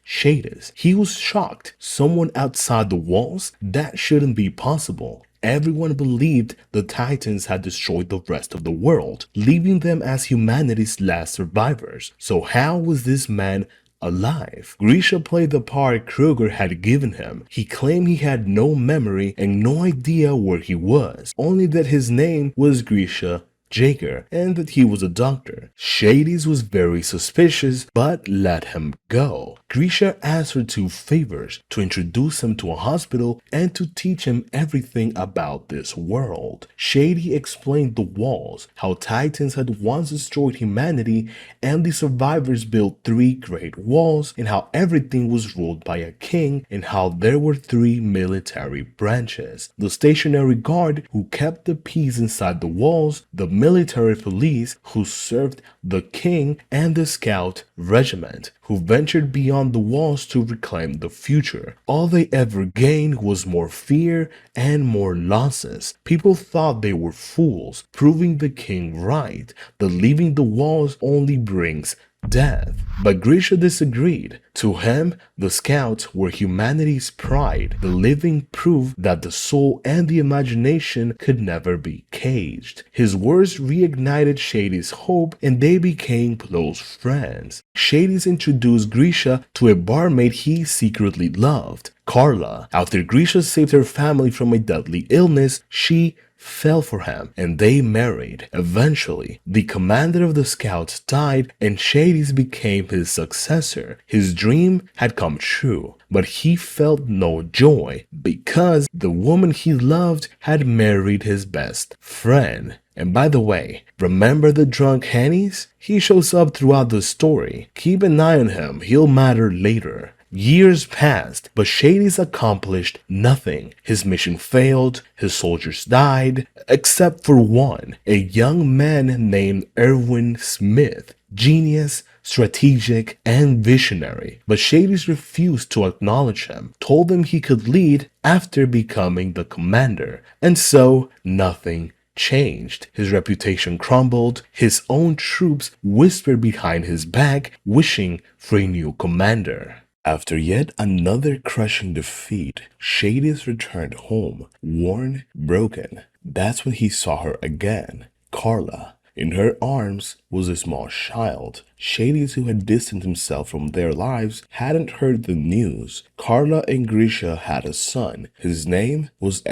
Shadis. He was shocked. Someone outside the walls? That shouldn't be possible. Everyone believed the Titans had destroyed the rest of the world, leaving them as humanity's last survivors. So how was this man alive? Grisha played the part Krueger had given him. He claimed he had no memory and no idea where he was, only that his name was Grisha Jaeger, and that he was a doctor. Shadis was very suspicious, but let him go. Grisha asked for 2 favors: to introduce him to a hospital and to teach him everything about this world. Shady explained the walls, how Titans had once destroyed humanity and the survivors built 3 great walls, and how everything was ruled by a king, and how there were 3 military branches: the stationary guard, who kept the peace inside the walls, the military police, who served the king, and the scout regiment, who ventured beyond the walls to reclaim the future. All they ever gained was more fear and more losses. People thought they were fools, proving the king right, that leaving the walls only brings death. But Grisha disagreed. To him, the scouts were humanity's pride, the living proof that the soul and the imagination could never be caged. His words reignited Shadis' hope and they became close friends. Shadis introduced Grisha to a barmaid he secretly loved, Carla. After Grisha saved her family from a deadly illness, she fell for him and they married. Eventually, the commander of the scouts died and Shadis became his successor. His dream had come true, but he felt no joy because the woman he loved had married his best friend. And by the way, remember the drunk Hennies? He shows up throughout the story. Keep an eye on him, he'll matter later. Years passed, but Shadis accomplished nothing. His mission failed, his soldiers died, except for one, a young man named Erwin Smith. Genius, strategic, and visionary. But Shadis refused to acknowledge him, told him he could lead after becoming the commander, and so nothing changed. His reputation crumbled, his own troops whispered behind his back, wishing for a new commander. After yet another crushing defeat, Shadis returned home, worn, broken. That's when he saw her again, Carla. In her arms was a small child. Shadis, who had distanced himself from their lives, hadn't heard the news. Carla and Grisha had a son. His name was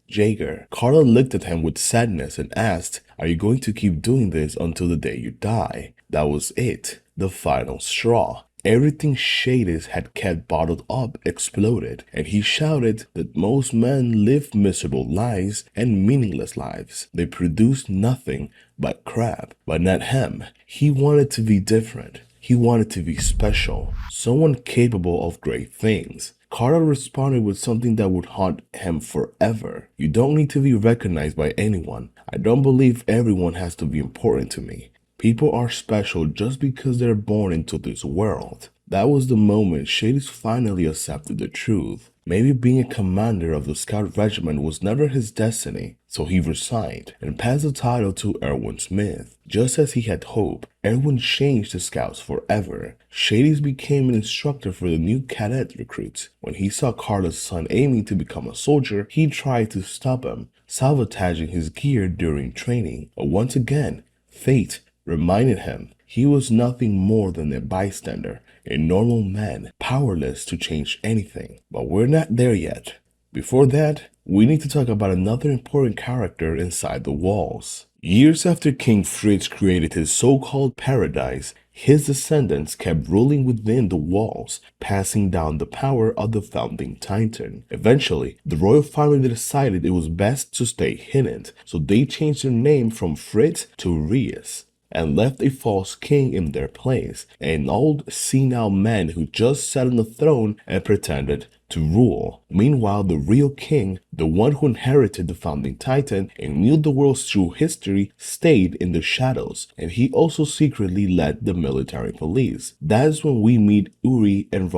Jaeger. Karl looked at him with sadness and asked, "Are you going to keep doing this until the day you die?" That was it, the final straw. Everything Shadis had kept bottled up exploded, and he shouted that most men live miserable lives and meaningless lives. They produce nothing but crap. But not him. He wanted to be different. He wanted to be special, someone capable of great things. Karl responded with something that would haunt him forever. "You don't need to be recognized by anyone. I don't believe everyone has to be important to me. People are special just because they're born into this world." That was the moment Shadis finally accepted the truth. Maybe being a commander of the scout regiment was never his destiny, so he resigned and passed the title to Erwin Smith. Just as he had hoped, Erwin changed the scouts forever. Shadis became an instructor for the new cadet recruits. When he saw Carla's son aiming to become a soldier, he tried to stop him, sabotaging his gear during training. But once again, fate reminded him he was nothing more than a bystander, a normal man, powerless to change anything. But we're not there yet. Before that, we need to talk about another important character inside the walls. Years after King Fritz created his so-called Paradis, his descendants kept ruling within the walls, passing down the power of the founding titan. Eventually, the royal family decided it was best to stay hidden, so they changed their name from Fritz to Reiss, and left a false king in their place, an old senile man who just sat on the throne and pretended to rule. Meanwhile, the real king, the one who inherited the founding titan and knew the world's true history, stayed in the shadows, and he also secretly led the military police. That's when we meet Uri and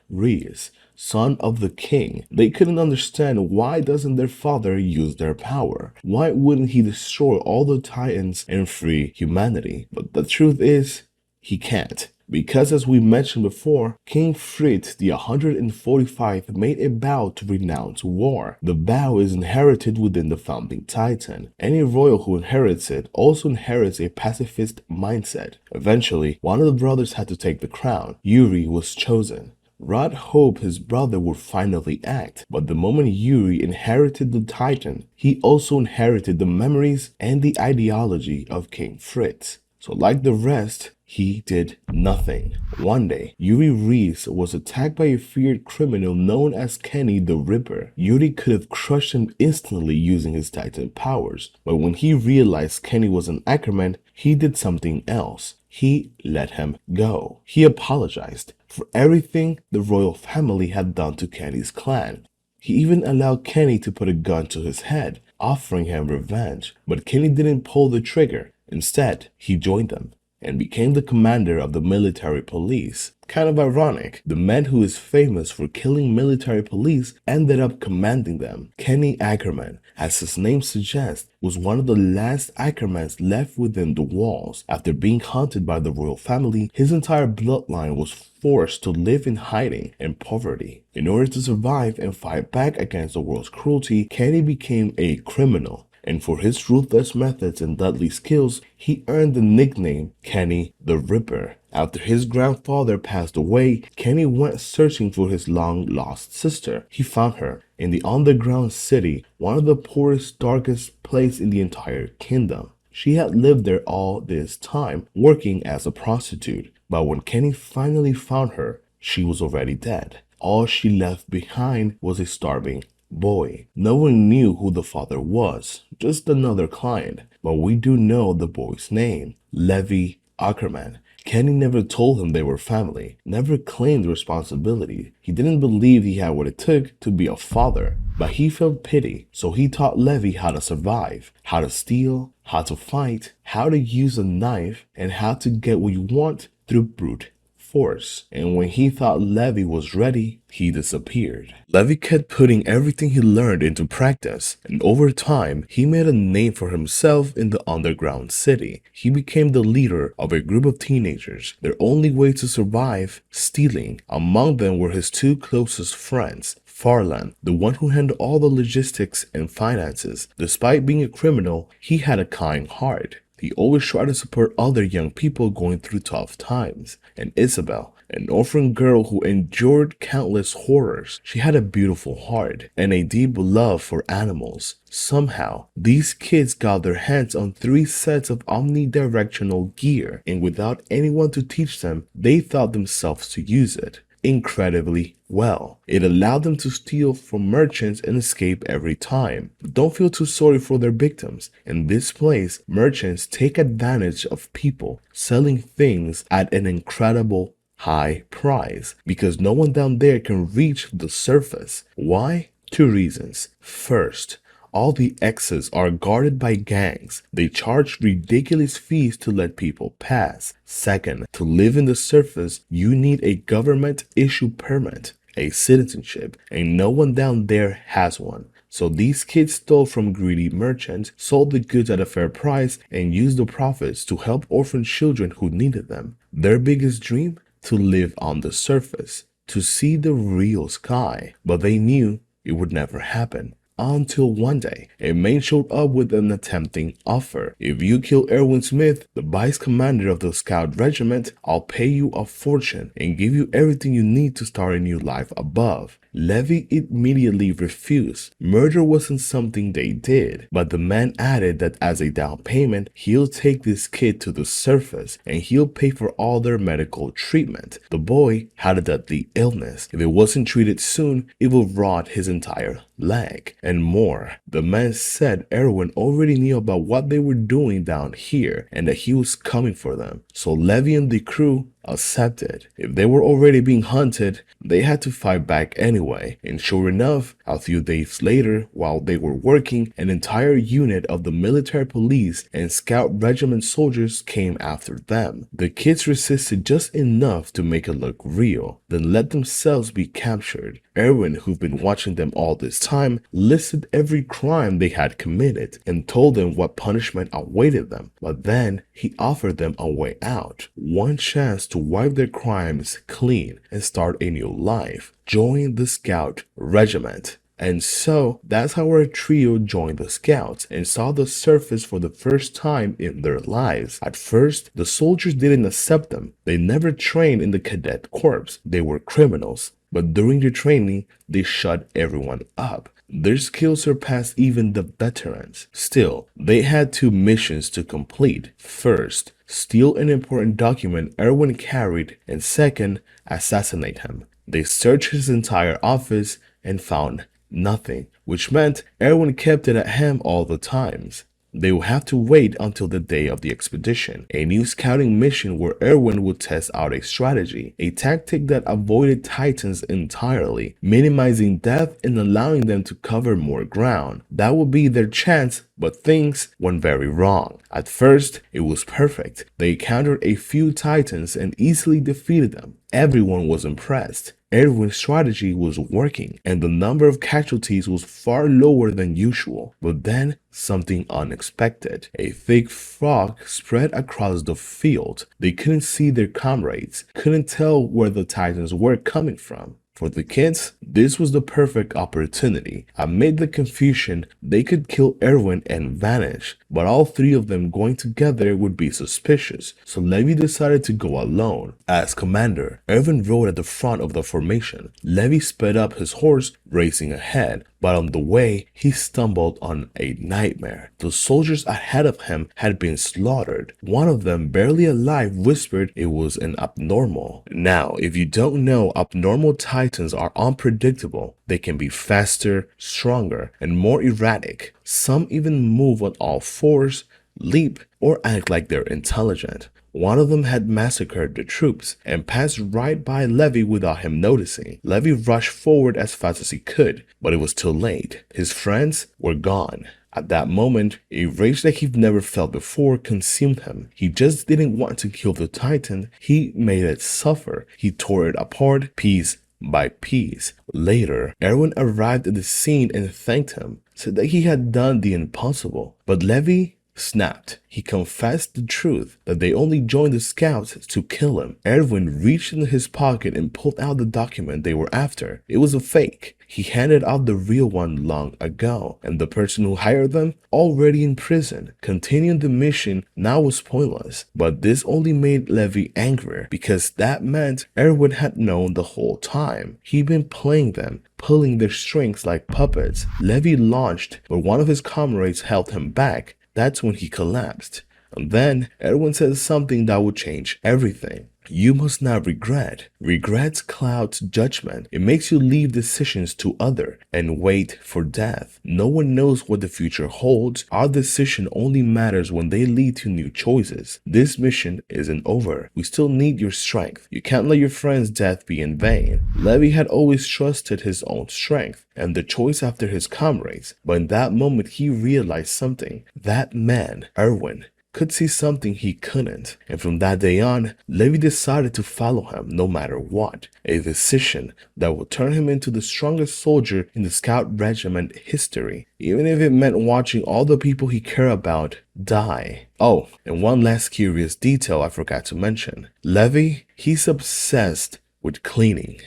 Reiss, son of the king. They couldn't understand why doesn't their father use their power? Why wouldn't he destroy all the titans and free humanity? But the truth is, he can't. Because as we mentioned before, King Fritz the 145th made a vow to renounce war. The vow is inherited within the founding titan. Any royal who inherits it also inherits a pacifist mindset. Eventually, one of the brothers had to take the crown. Uri was chosen. Rod hoped his brother would finally act, but the moment Uri inherited the Titan, he also inherited the memories and the ideology of King Fritz. So like the rest, he did nothing. One day, Reiss was attacked by a feared criminal known as Kenny the Ripper. Uri could have crushed him instantly using his Titan powers, but when he realized Kenny was an Ackerman, he did something else. He let him go. He apologized for everything the royal family had done to Kenny's clan. He even allowed Kenny to put a gun to his head, offering him revenge. But Kenny didn't pull the trigger. Instead, he joined them. and became the commander of the military police. Kind of ironic, the man who is famous for killing military police ended up commanding them. Kenny Ackerman, as his name suggests, was one of the last Ackermans left within the walls. After being hunted by the royal family, his entire bloodline was forced to live in hiding and poverty. In order to survive and fight back against the world's cruelty, Kenny became a criminal. And for his ruthless methods and deadly skills, he earned the nickname Kenny the Ripper. After his grandfather passed away, Kenny went searching for his long-lost sister. He found her in the underground city, one of the poorest, darkest places in the entire kingdom. She had lived there all this time, working as a prostitute. But when Kenny finally found her, she was already dead. All she left behind was a starving boy. No one knew who the father was, just another client, but we do know the boy's name, Levi Ackerman. Kenny never told him they were family, never claimed responsibility. He didn't believe he had what it took to be a father, but he felt pity, so he taught Levi how to survive, how to steal, how to fight, how to use a knife, and how to get what you want through brute force. And when he thought Levi was ready, he disappeared. Levi kept putting everything he learned into practice, and over time, he made a name for himself in the underground city. He became the leader of a group of teenagers, their only way to survive, stealing. Among them were his two closest friends, Farland, the one who handled all the logistics and finances. Despite being a criminal, he had a kind heart. He always tried to support other young people going through tough times. And Isabel, an orphan girl who endured countless horrors. She had a beautiful heart and a deep love for animals. Somehow, these kids got their hands on 3 sets of omnidirectional gear, and without anyone to teach them, they taught themselves to use it incredibly well. It allowed them to steal from merchants and escape every time. But don't feel too sorry for their victims. In this place, merchants take advantage of people selling things at an incredible high price because no one down there can reach the surface. Why? 2 reasons. First, all the exits are guarded by gangs. They charge ridiculous fees to let people pass. Second, to live in the surface, you need a government-issued permit, a citizenship, and no one down there has one. So these kids stole from greedy merchants, sold the goods at a fair price, and used the profits to help orphan children who needed them. Their biggest dream? To live on the surface, to see the real sky. But they knew it would never happen. Until one day, a man showed up with an tempting offer. If you kill Erwin Smith, the vice commander of the scout regiment, I'll pay you a fortune and give you everything you need to start a new life above. Levi immediately refused. Murder wasn't something they did, but the man added that as a down payment, he'll take this kid to the surface and he'll pay for all their medical treatment. The boy had a deadly illness. If it wasn't treated soon, it would rot his entire leg. And more. The man said Erwin already knew about what they were doing down here and that he was coming for them. So Levi and the crew accepted. If they were already being hunted, they had to fight back anyway. And sure enough, a few days later, while they were working, an entire unit of the military police and scout regiment soldiers came after them. The kids resisted just enough to make it look real, then let themselves be captured. Erwin, who'd been watching them all this time, listed every crime they had committed and told them what punishment awaited them. But then he offered them a way out, one chance to wipe their crimes clean and start a new life. Join the scout regiment. And so that's how our trio joined the scouts and saw the surface for the first time in their lives. At first, the soldiers didn't accept them. They never trained in the cadet corps. They were criminals. But during their training, they shut everyone up. Their skills surpassed even the veterans. Still, they had 2 missions to complete. First, steal an important document Erwin carried, and second, assassinate him. They searched his entire office and found nothing, which meant Erwin kept it at him all the times. they will have to wait until the day of the expedition, a new scouting mission where Erwin would test out a strategy, a tactic that avoided Titans entirely, minimizing death and allowing them to cover more ground. That would be their chance, but things went very wrong. At first, it was perfect. They encountered a few Titans and easily defeated them. Everyone was impressed. Erwin's strategy was working, and the number of casualties was far lower than usual. But then, something unexpected. A thick fog spread across the field. They couldn't see their comrades, couldn't tell where the Titans were coming from. For the kids, this was the perfect opportunity. Amid the confusion, they could kill Erwin and vanish, but all three of them going together would be suspicious, so Levi decided to go alone. As commander, Erwin rode at the front of the formation. Levi sped up his horse, racing ahead, but on the way, he stumbled on a nightmare. The soldiers ahead of him had been slaughtered. One of them, barely alive, whispered it was an abnormal. Now, if you don't know, abnormal Titans are unpredictable. They can be faster, stronger, and more erratic. Some even move on all fours, leap, or act like they're intelligent. One of them had massacred the troops and passed right by Levi without him noticing. Levi rushed forward as fast as he could, but it was too late. His friends were gone. At that moment, a rage that he'd never felt before consumed him. He just didn't want to kill the Titan, he made it suffer. He tore it apart piece by piece. Later, Erwin arrived at the scene and thanked him, said that he had done the impossible. But Levi snapped. He confessed the truth, that they only joined the scouts to kill him. Erwin reached into his pocket and pulled out the document they were after. It was a fake. He handed out the real one long ago, and the person who hired them already in prison. Continuing the mission now was pointless, but this only made Levi angrier, because that meant Erwin had known the whole time. He'd been playing them, pulling their strings like puppets. Levi launched, but one of his comrades held him back. That's when he collapsed. And then Erwin said something that would change everything. You must not regret. Regret clouds judgment. It makes you leave decisions to others and wait for death. No one knows what the future holds. Our decision only matters when they lead to new choices. This mission isn't over. We still need your strength. You can't let your friend's death be in vain. Levi had always trusted his own strength and the choice after his comrades, but in that moment he realized something. That man, Erwin, could see something he couldn't, and from that day on, Levi decided to follow him no matter what, a decision that would turn him into the strongest soldier in the scout regiment history, even if it meant watching all the people he cared about die. Oh, and one last curious detail I forgot to mention. Levi, he's obsessed with cleaning.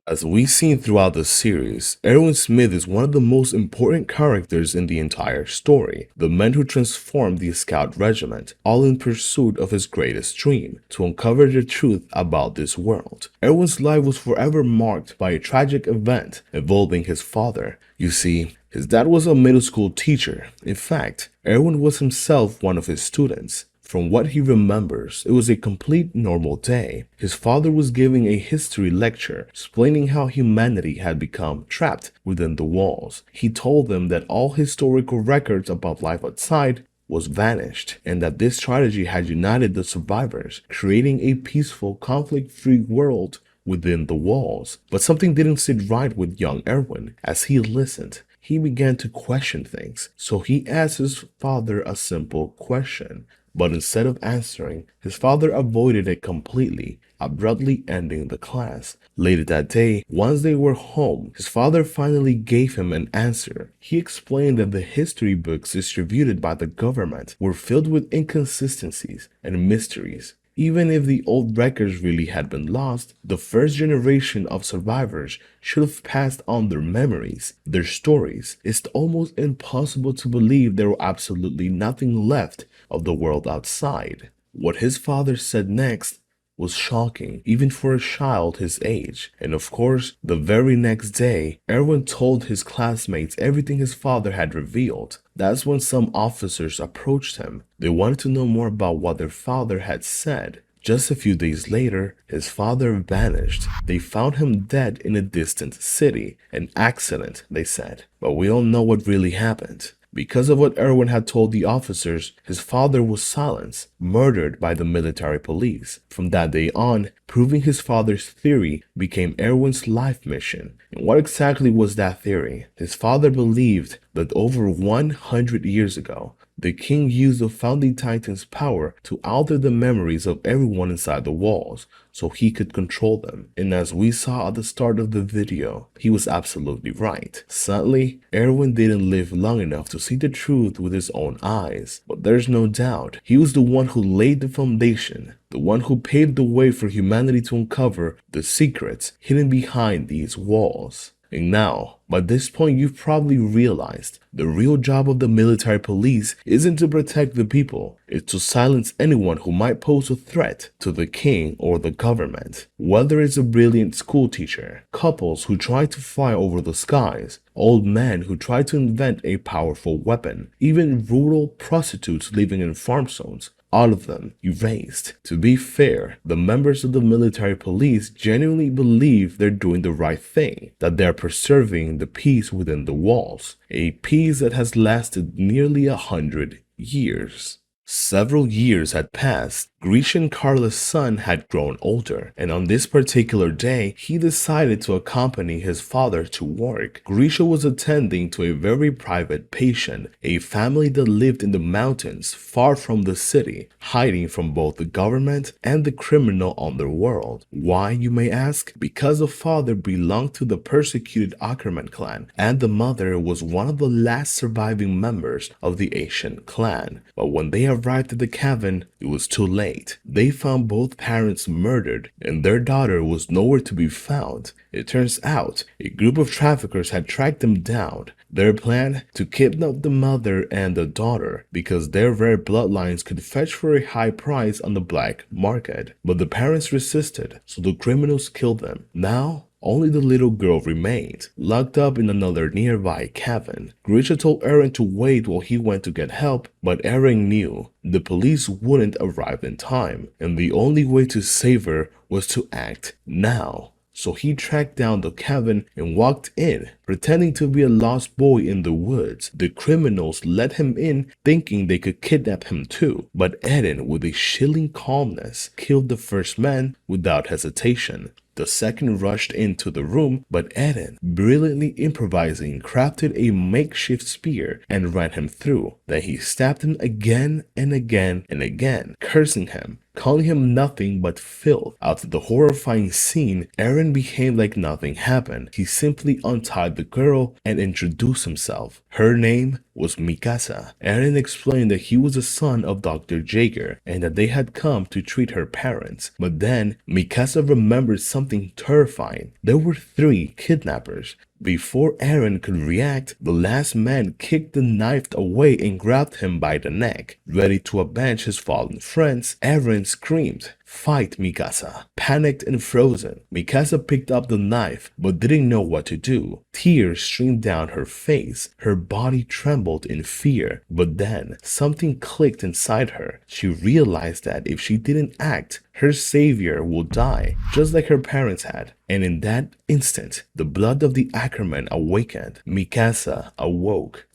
As we've seen throughout the series, Erwin Smith is one of the most important characters in the entire story, the man who transformed the Scout Regiment, all in pursuit of his greatest dream, to uncover the truth about this world. Erwin's life was forever marked by a tragic event involving his father. You see, his dad was a middle school teacher. In fact, Erwin was himself one of his students. From what he remembers, it was a complete normal day. His father was giving a history lecture, explaining how humanity had become trapped within the walls. He told them that all historical records about life outside was vanished, and that this strategy had united the survivors, creating a peaceful, conflict-free world within the walls. But something didn't sit right with young Erwin. As he listened, he began to question things. So he asked his father a simple question. But instead of answering, his father avoided it completely, abruptly ending the class. Later that day, once they were home, his father finally gave him an answer. He explained that the history books distributed by the government were filled with inconsistencies and mysteries. Even if the old records really had been lost, the first generation of survivors should have passed on their memories, their stories. It's almost impossible to believe there were absolutely nothing left of the world outside. What his father said next was shocking, even for a child his age. And of course, the very next day, Erwin told his classmates everything his father had revealed. That's when some officers approached him. They wanted to know more about what their father had said. Just a few days later, his father vanished. They found him dead in a distant city. An accident, they said. But we don't know what really happened. Because of what Erwin had told the officers, his father was silenced, murdered by the military police. From that day on, proving his father's theory became Erwin's life mission. And what exactly was that theory? His father believed that over 100 years ago, the king used the founding titan's power to alter the memories of everyone inside the walls so he could control them. And as we saw at the start of the video, he was absolutely right. Sadly, Erwin didn't live long enough to see the truth with his own eyes, but there's no doubt he was the one who laid the foundation, the one who paved the way for humanity to uncover the secrets hidden behind these walls. And now, by this point, you've probably realized the real job of the military police isn't to protect the people, it's to silence anyone who might pose a threat to the king or the government. Whether it's a brilliant school teacher, couples who try to fly over the skies, old men who try to invent a powerful weapon, even rural prostitutes living in farm zones, all of them erased. To be fair, the members of the military police genuinely believe they're doing the right thing, that they're preserving the peace within the walls, a peace that has lasted nearly 100 years. Several years had passed. Grisha and Karl's son had grown older, and on this particular day, he decided to accompany his father to work. Grisha was attending to a very private patient, a family that lived in the mountains far from the city, hiding from both the government and the criminal underworld. Why, you may ask? Because the father belonged to the persecuted Ackerman clan, and the mother was one of the last surviving members of the Asian clan. But when they arrived at the cabin, it was too late. They found both parents murdered, and their daughter was nowhere to be found. It turns out, a group of traffickers had tracked them down. Their plan? To kidnap the mother and the daughter, because their rare bloodlines could fetch for a high price on the black market. But the parents resisted, so the criminals killed them. Now, only the little girl remained, locked up in another nearby cabin. Grisha told Eren to wait while he went to get help, but Eren knew the police wouldn't arrive in time, and the only way to save her was to act now. So he tracked down the cabin and walked in, pretending to be a lost boy in the woods. The criminals let him in, thinking they could kidnap him too, but Eren, with a chilling calmness, killed the first man without hesitation. The second rushed into the room, but Eren, brilliantly improvising, crafted a makeshift spear and ran him through. Then he stabbed him again and again and again, cursing him, calling him nothing but filth. After the horrifying scene, Eren behaved like nothing happened. He simply untied the girl and introduced himself. Her name was Mikasa. Eren explained that he was the son of Dr. Jaeger and that they had come to treat her parents. But then, Mikasa remembered something terrifying. There were 3 kidnappers. Before Eren could react, the last man kicked the knife away and grabbed him by the neck. Ready to avenge his fallen friends, Eren screamed, "Fight, Mikasa!" Panicked and frozen, Mikasa picked up the knife but didn't know what to do. Tears streamed down her face. Her body trembled in fear. But then, something clicked inside her. She realized that if she didn't act, her savior would die, just like her parents had. And in that instant, the blood of the Ackerman awakened. Mikasa awoke.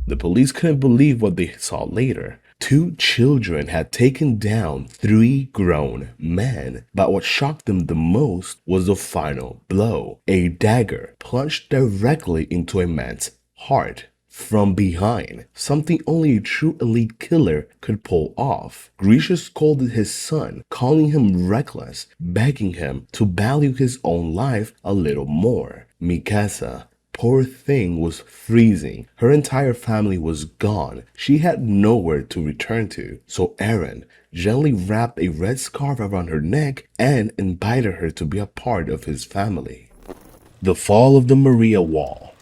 The police couldn't believe what they saw later. 2 children had taken down 3 grown men, but what shocked them the most was the final blow. A dagger plunged directly into a man's heart from behind, something only a true elite killer could pull off. Grisha scolded his son, calling him reckless, begging him to value his own life a little more. Mikasa, poor thing, was freezing. Her entire family was gone. She had nowhere to return to. So Eren gently wrapped a red scarf around her neck and invited her to be a part of his family. The fall of the Maria Wall.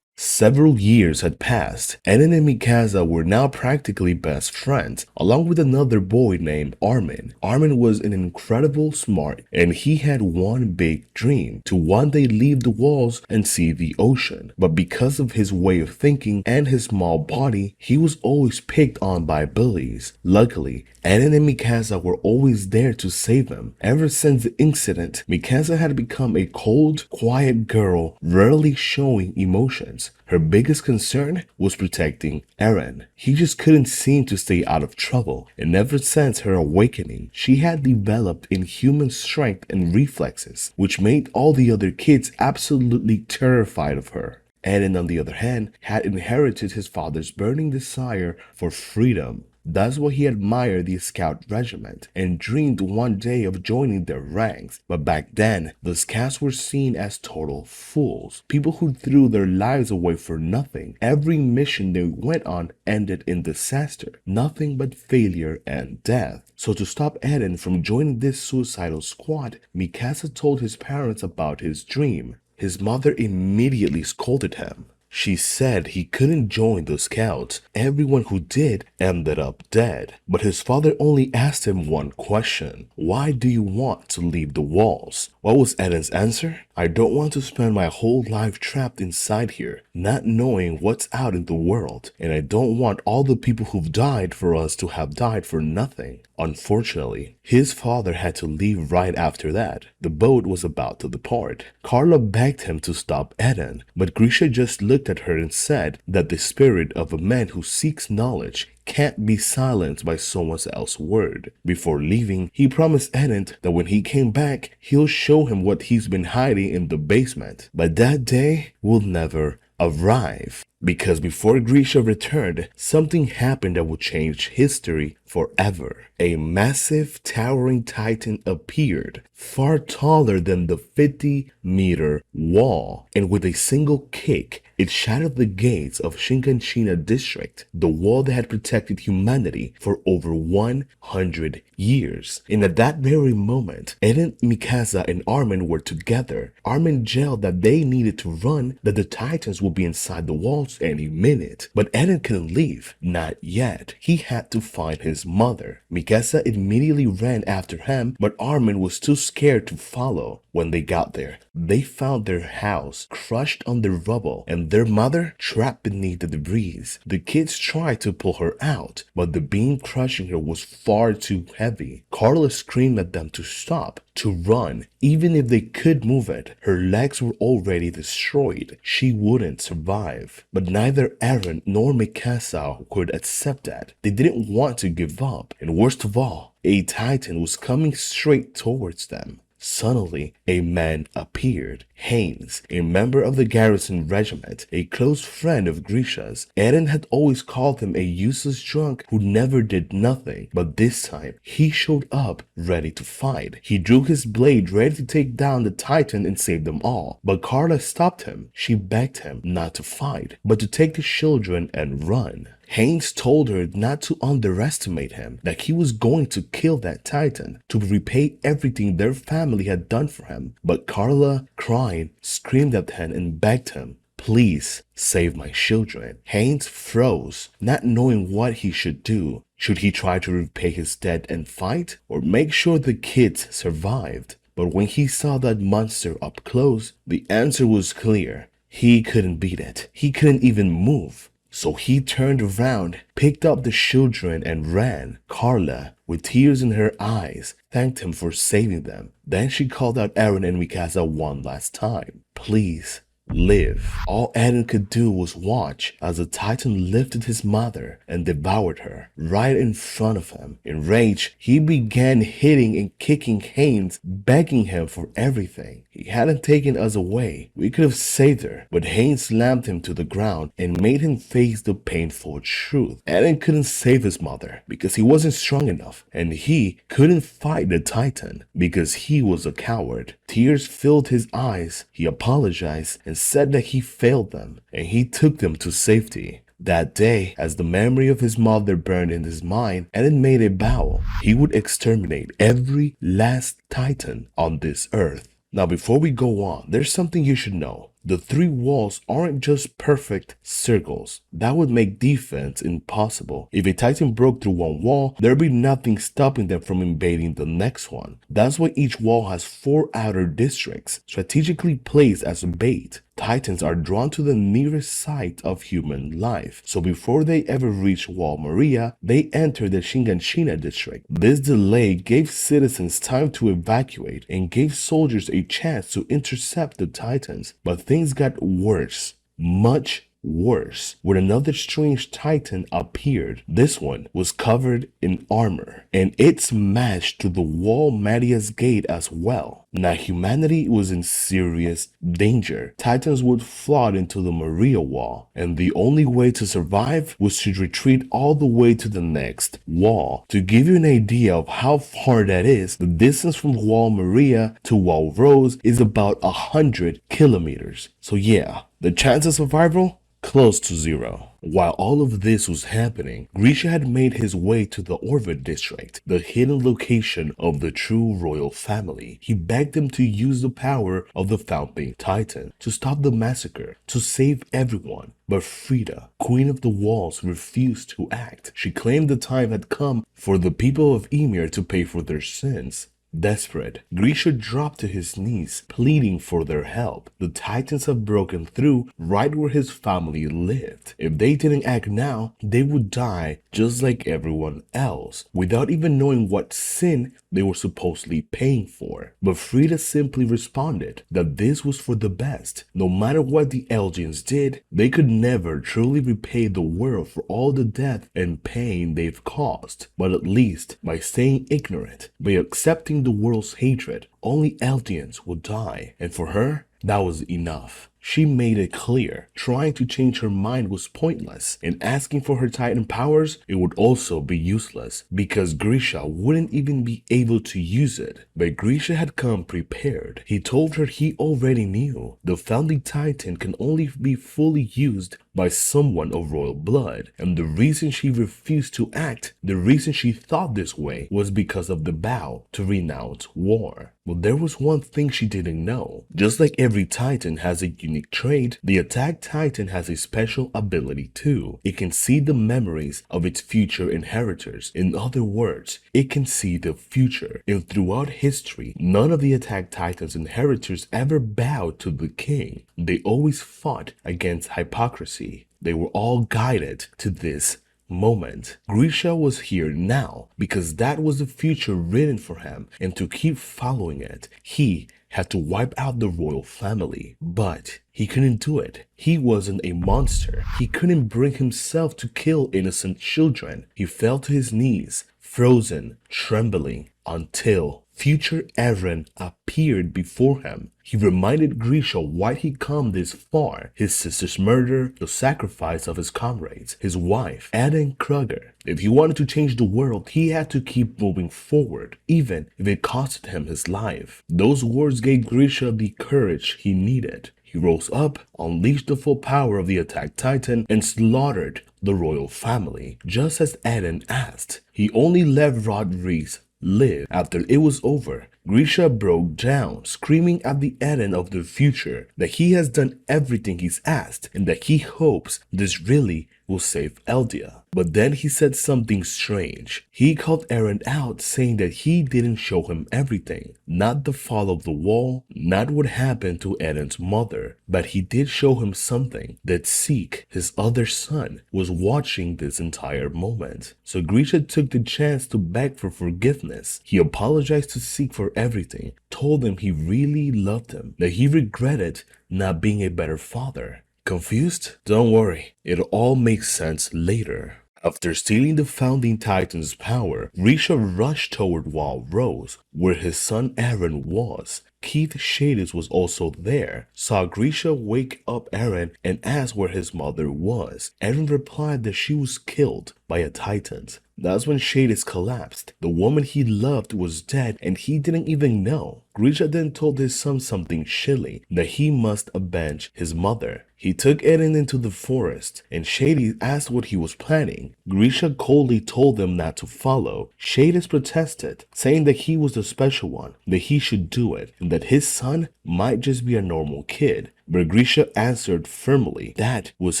Several years had passed. Eren and Mikasa were now practically best friends, along with another boy named Armin. Armin was an incredible smart, and he had one big dream, to one day leave the walls and see the ocean. But because of his way of thinking and his small body, he was always picked on by bullies. Luckily, Eren and Mikasa were always there to save him. Ever since the incident, Mikasa had become a cold, quiet girl, rarely showing emotions. Her biggest concern was protecting Eren. He just couldn't seem to stay out of trouble, and ever since her awakening, she had developed inhuman strength and reflexes, which made all the other kids absolutely terrified of her. Eren, on the other hand, had inherited his father's burning desire for freedom. That's why he admired the scout regiment and dreamed one day of joining their ranks. But back then, the scouts were seen as total fools, people who threw their lives away for nothing. Every mission they went on ended in disaster, nothing but failure and death. So to stop Eren from joining this suicidal squad, Mikasa told his parents about his dream. His mother immediately scolded him. She said he couldn't join the scouts. Everyone who did ended up dead. But his father only asked him one question. Why do you want to leave the walls? What was Eren's answer? I don't want to spend my whole life trapped inside here, not knowing what's out in the world. And I don't want all the people who've died for us to have died for nothing. Unfortunately, his father had to leave right after that. The boat was about to depart. Karl begged him to stop Eren, but Grisha just looked at her and said that the spirit of a man who seeks knowledge can't be silenced by someone else's word. Before leaving, he promised Eren that when he came back, he'll show him what he's been hiding in the basement. But that day will never arrive, because before Grisha returned, something happened that would change history forever. A massive towering titan appeared, far taller than the 50-meter wall, and with a single kick, it shattered the gates of Shiganshina district, the wall that had protected humanity for over 100 years. And at that very moment, Eren, Mikasa, and Armin were together. Armin yelled that they needed to run, that the titans would be inside the walls any minute. But Eren couldn't leave, not yet. He had to find his mother. Mikasa immediately ran after him, but Armin was too scared to follow. When they got there, they found their house crushed under rubble and their mother trapped beneath the debris. The kids tried to pull her out, but the beam crushing her was far too heavy. Karl screamed at them to stop, to run. Even if they could move it, her legs were already destroyed. She wouldn't survive. But neither Eren nor Mikasa could accept that. They didn't want to give up. And worst of all, a titan was coming straight towards them. Suddenly, a man appeared. Haynes, a member of the garrison regiment, a close friend of Grisha's. Eren had always called him a useless drunk who never did nothing, but this time, he showed up ready to fight. He drew his blade ready to take down the titan and save them all. But Karl stopped him. She begged him not to fight, but to take the children and run. Haynes told her not to underestimate him, that he was going to kill that titan to repay everything their family had done for him. But Karla, crying, screamed at him and begged him, "Please save my children." Haynes froze, not knowing what he should do. Should he try to repay his debt and fight, or make sure the kids survived? But when he saw that monster up close, the answer was clear. He couldn't beat it. He couldn't even move. So he turned around, picked up the children and ran. Karla, with tears in her eyes, thanked him for saving them. Then she called out Eren and Mikasa one last time. "Please, live." All Eren could do was watch as the titan lifted his mother and devoured her right in front of him. In rage, he began hitting and kicking Haynes, begging him for everything. He hadn't taken us away. We could have saved her, but Haynes slammed him to the ground and made him face the painful truth. Eren couldn't save his mother because he wasn't strong enough, and he couldn't fight the titan because he was a coward. Tears filled his eyes. He apologized and said that he failed them, and he took them to safety. That day, as the memory of his mother burned in his mind, Eren made a vow. He would exterminate every last titan on this earth. Now before we go on, there's something you should know. The three walls aren't just perfect circles. That would make defense impossible. If a titan broke through one wall, there'd be nothing stopping them from invading the next one. That's why each wall has 4 outer districts, strategically placed as bait. Titans are drawn to the nearest site of human life, so before they ever reach Wall Maria, they enter the Shiganshina district. This delay gave citizens time to evacuate and gave soldiers a chance to intercept the Titans, but things got worse. much worse, when another strange titan appeared. This one was covered in armor, and it smashed through the wall Maria's gate as well. Now humanity was in serious danger. Titans would flood into the Maria wall, and the only way to survive was to retreat all the way to the next wall. To give you an idea of how far that is, the distance from wall Maria to wall Rose is about 100 kilometers. So yeah, the chance of survival? Close to zero. While all of this was happening, Grisha had made his way to the Orvid district, the hidden location of the true royal family. He begged them to use the power of the Founding Titan to stop the massacre, to save everyone. But Frida, Queen of the Walls, refused to act. She claimed the time had come for the people of Ymir to pay for their sins. Desperate, Grisha dropped to his knees, pleading for their help. The Titans have broken through right where his family lived. If they didn't act now, they would die just like everyone else, without even knowing what sin they were supposedly paying for. But Frida simply responded that this was for the best. No matter what the Eldians did, they could never truly repay the world for all the death and pain they've caused. But at least by staying ignorant, by accepting the world's hatred, only Eldians would die. And for her, that was enough. She made it clear, trying to change her mind was pointless, and asking for her Titan powers, it would also be useless, because Grisha wouldn't even be able to use it. But Grisha had come prepared. He told her he already knew the Founding Titan can only be fully used by someone of royal blood, and the reason she refused to act, the reason she thought this way, was because of the vow to renounce war. Well, there was one thing she didn't know. Just like every Titan has a unique trait, the Attack Titan has a special ability too. It can see the memories of its future inheritors. In other words, it can see the future. And throughout history, none of the Attack Titan's inheritors ever bowed to the king. They always fought against hypocrisy. They were all guided to this moment. Grisha was here now because that was the future written for him, and to keep following it, he had to wipe out the royal family. But he couldn't do it. He wasn't a monster. He couldn't bring himself to kill innocent children. He fell to his knees, frozen, trembling, until future Eren appeared before him. He reminded Grisha why he come this far: his sister's murder, the sacrifice of his comrades, his wife, and Krueger. If he wanted to change the world, he had to keep moving forward, even if it costed him his life. Those words gave Grisha the courage he needed. He rose up, unleashed the full power of the Attack Titan, and slaughtered the royal family, just as Eren asked. He only let Reiss live. After it was over, Grisha broke down, screaming at the Eren of the future that he has done everything he's asked and that he hopes this really will save Eldia. But then he said something strange. He called Eren out, saying that he didn't show him everything. Not the fall of the wall, not what happened to Eren's mother, but he did show him something, that Zeke, his other son, was watching this entire moment. So Grisha took the chance to beg for forgiveness. He apologized to Zeke for everything, told him he really loved him, that he regretted not being a better father. Confused? Don't worry, it'll all make sense later. After stealing the Founding Titan's power, Grisha rushed toward Wall Rose, where his son Eren was. Keith Shadis was also there, saw Grisha wake up Eren and asked where his mother was. Eren replied that she was killed by a Titan. That's when Shadis collapsed. The woman he loved was dead and he didn't even know. Grisha then told his son something chilling, that he must avenge his mother. He took Eren into the forest, and Shadis asked what he was planning. Grisha coldly told them not to follow. Shadis protested, saying that he was the special one, that he should do it, and that his son might just be a normal kid. But Grisha answered firmly that was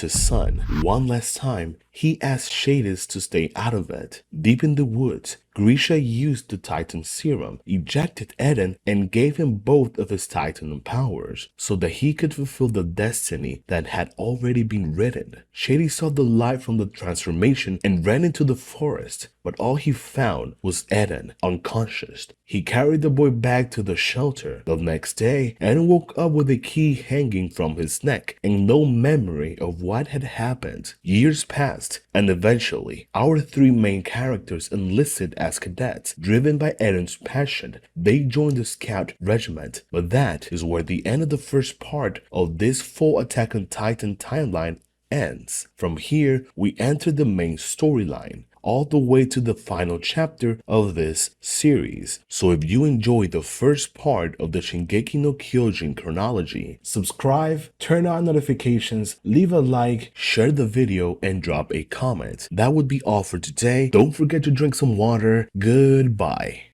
his son. One last time, he asked Shadis to stay out of it. Deep in the woods, Grisha used the Titan serum, ejected Eren, and gave him both of his Titan powers so that he could fulfill the destiny that had already been written. Shady saw the light from the transformation and ran into the forest, but all he found was Eren, unconscious. He carried the boy back to the shelter. The next day, Eren woke up with a key hanging from his neck and no memory of what had happened. Years passed, and eventually, our three main characters enlisted as cadets. Driven by Eren's passion, they joined the scout regiment. But that is where the end of the first part of this full Attack on Titan timeline ends. From here, we enter the main storyline, all the way to the final chapter of this series. So if you enjoyed the first part of the Shingeki no Kyojin chronology, subscribe, turn on notifications, leave a like, share the video, and drop a comment. That would be all for today. Don't forget to drink some water. Goodbye.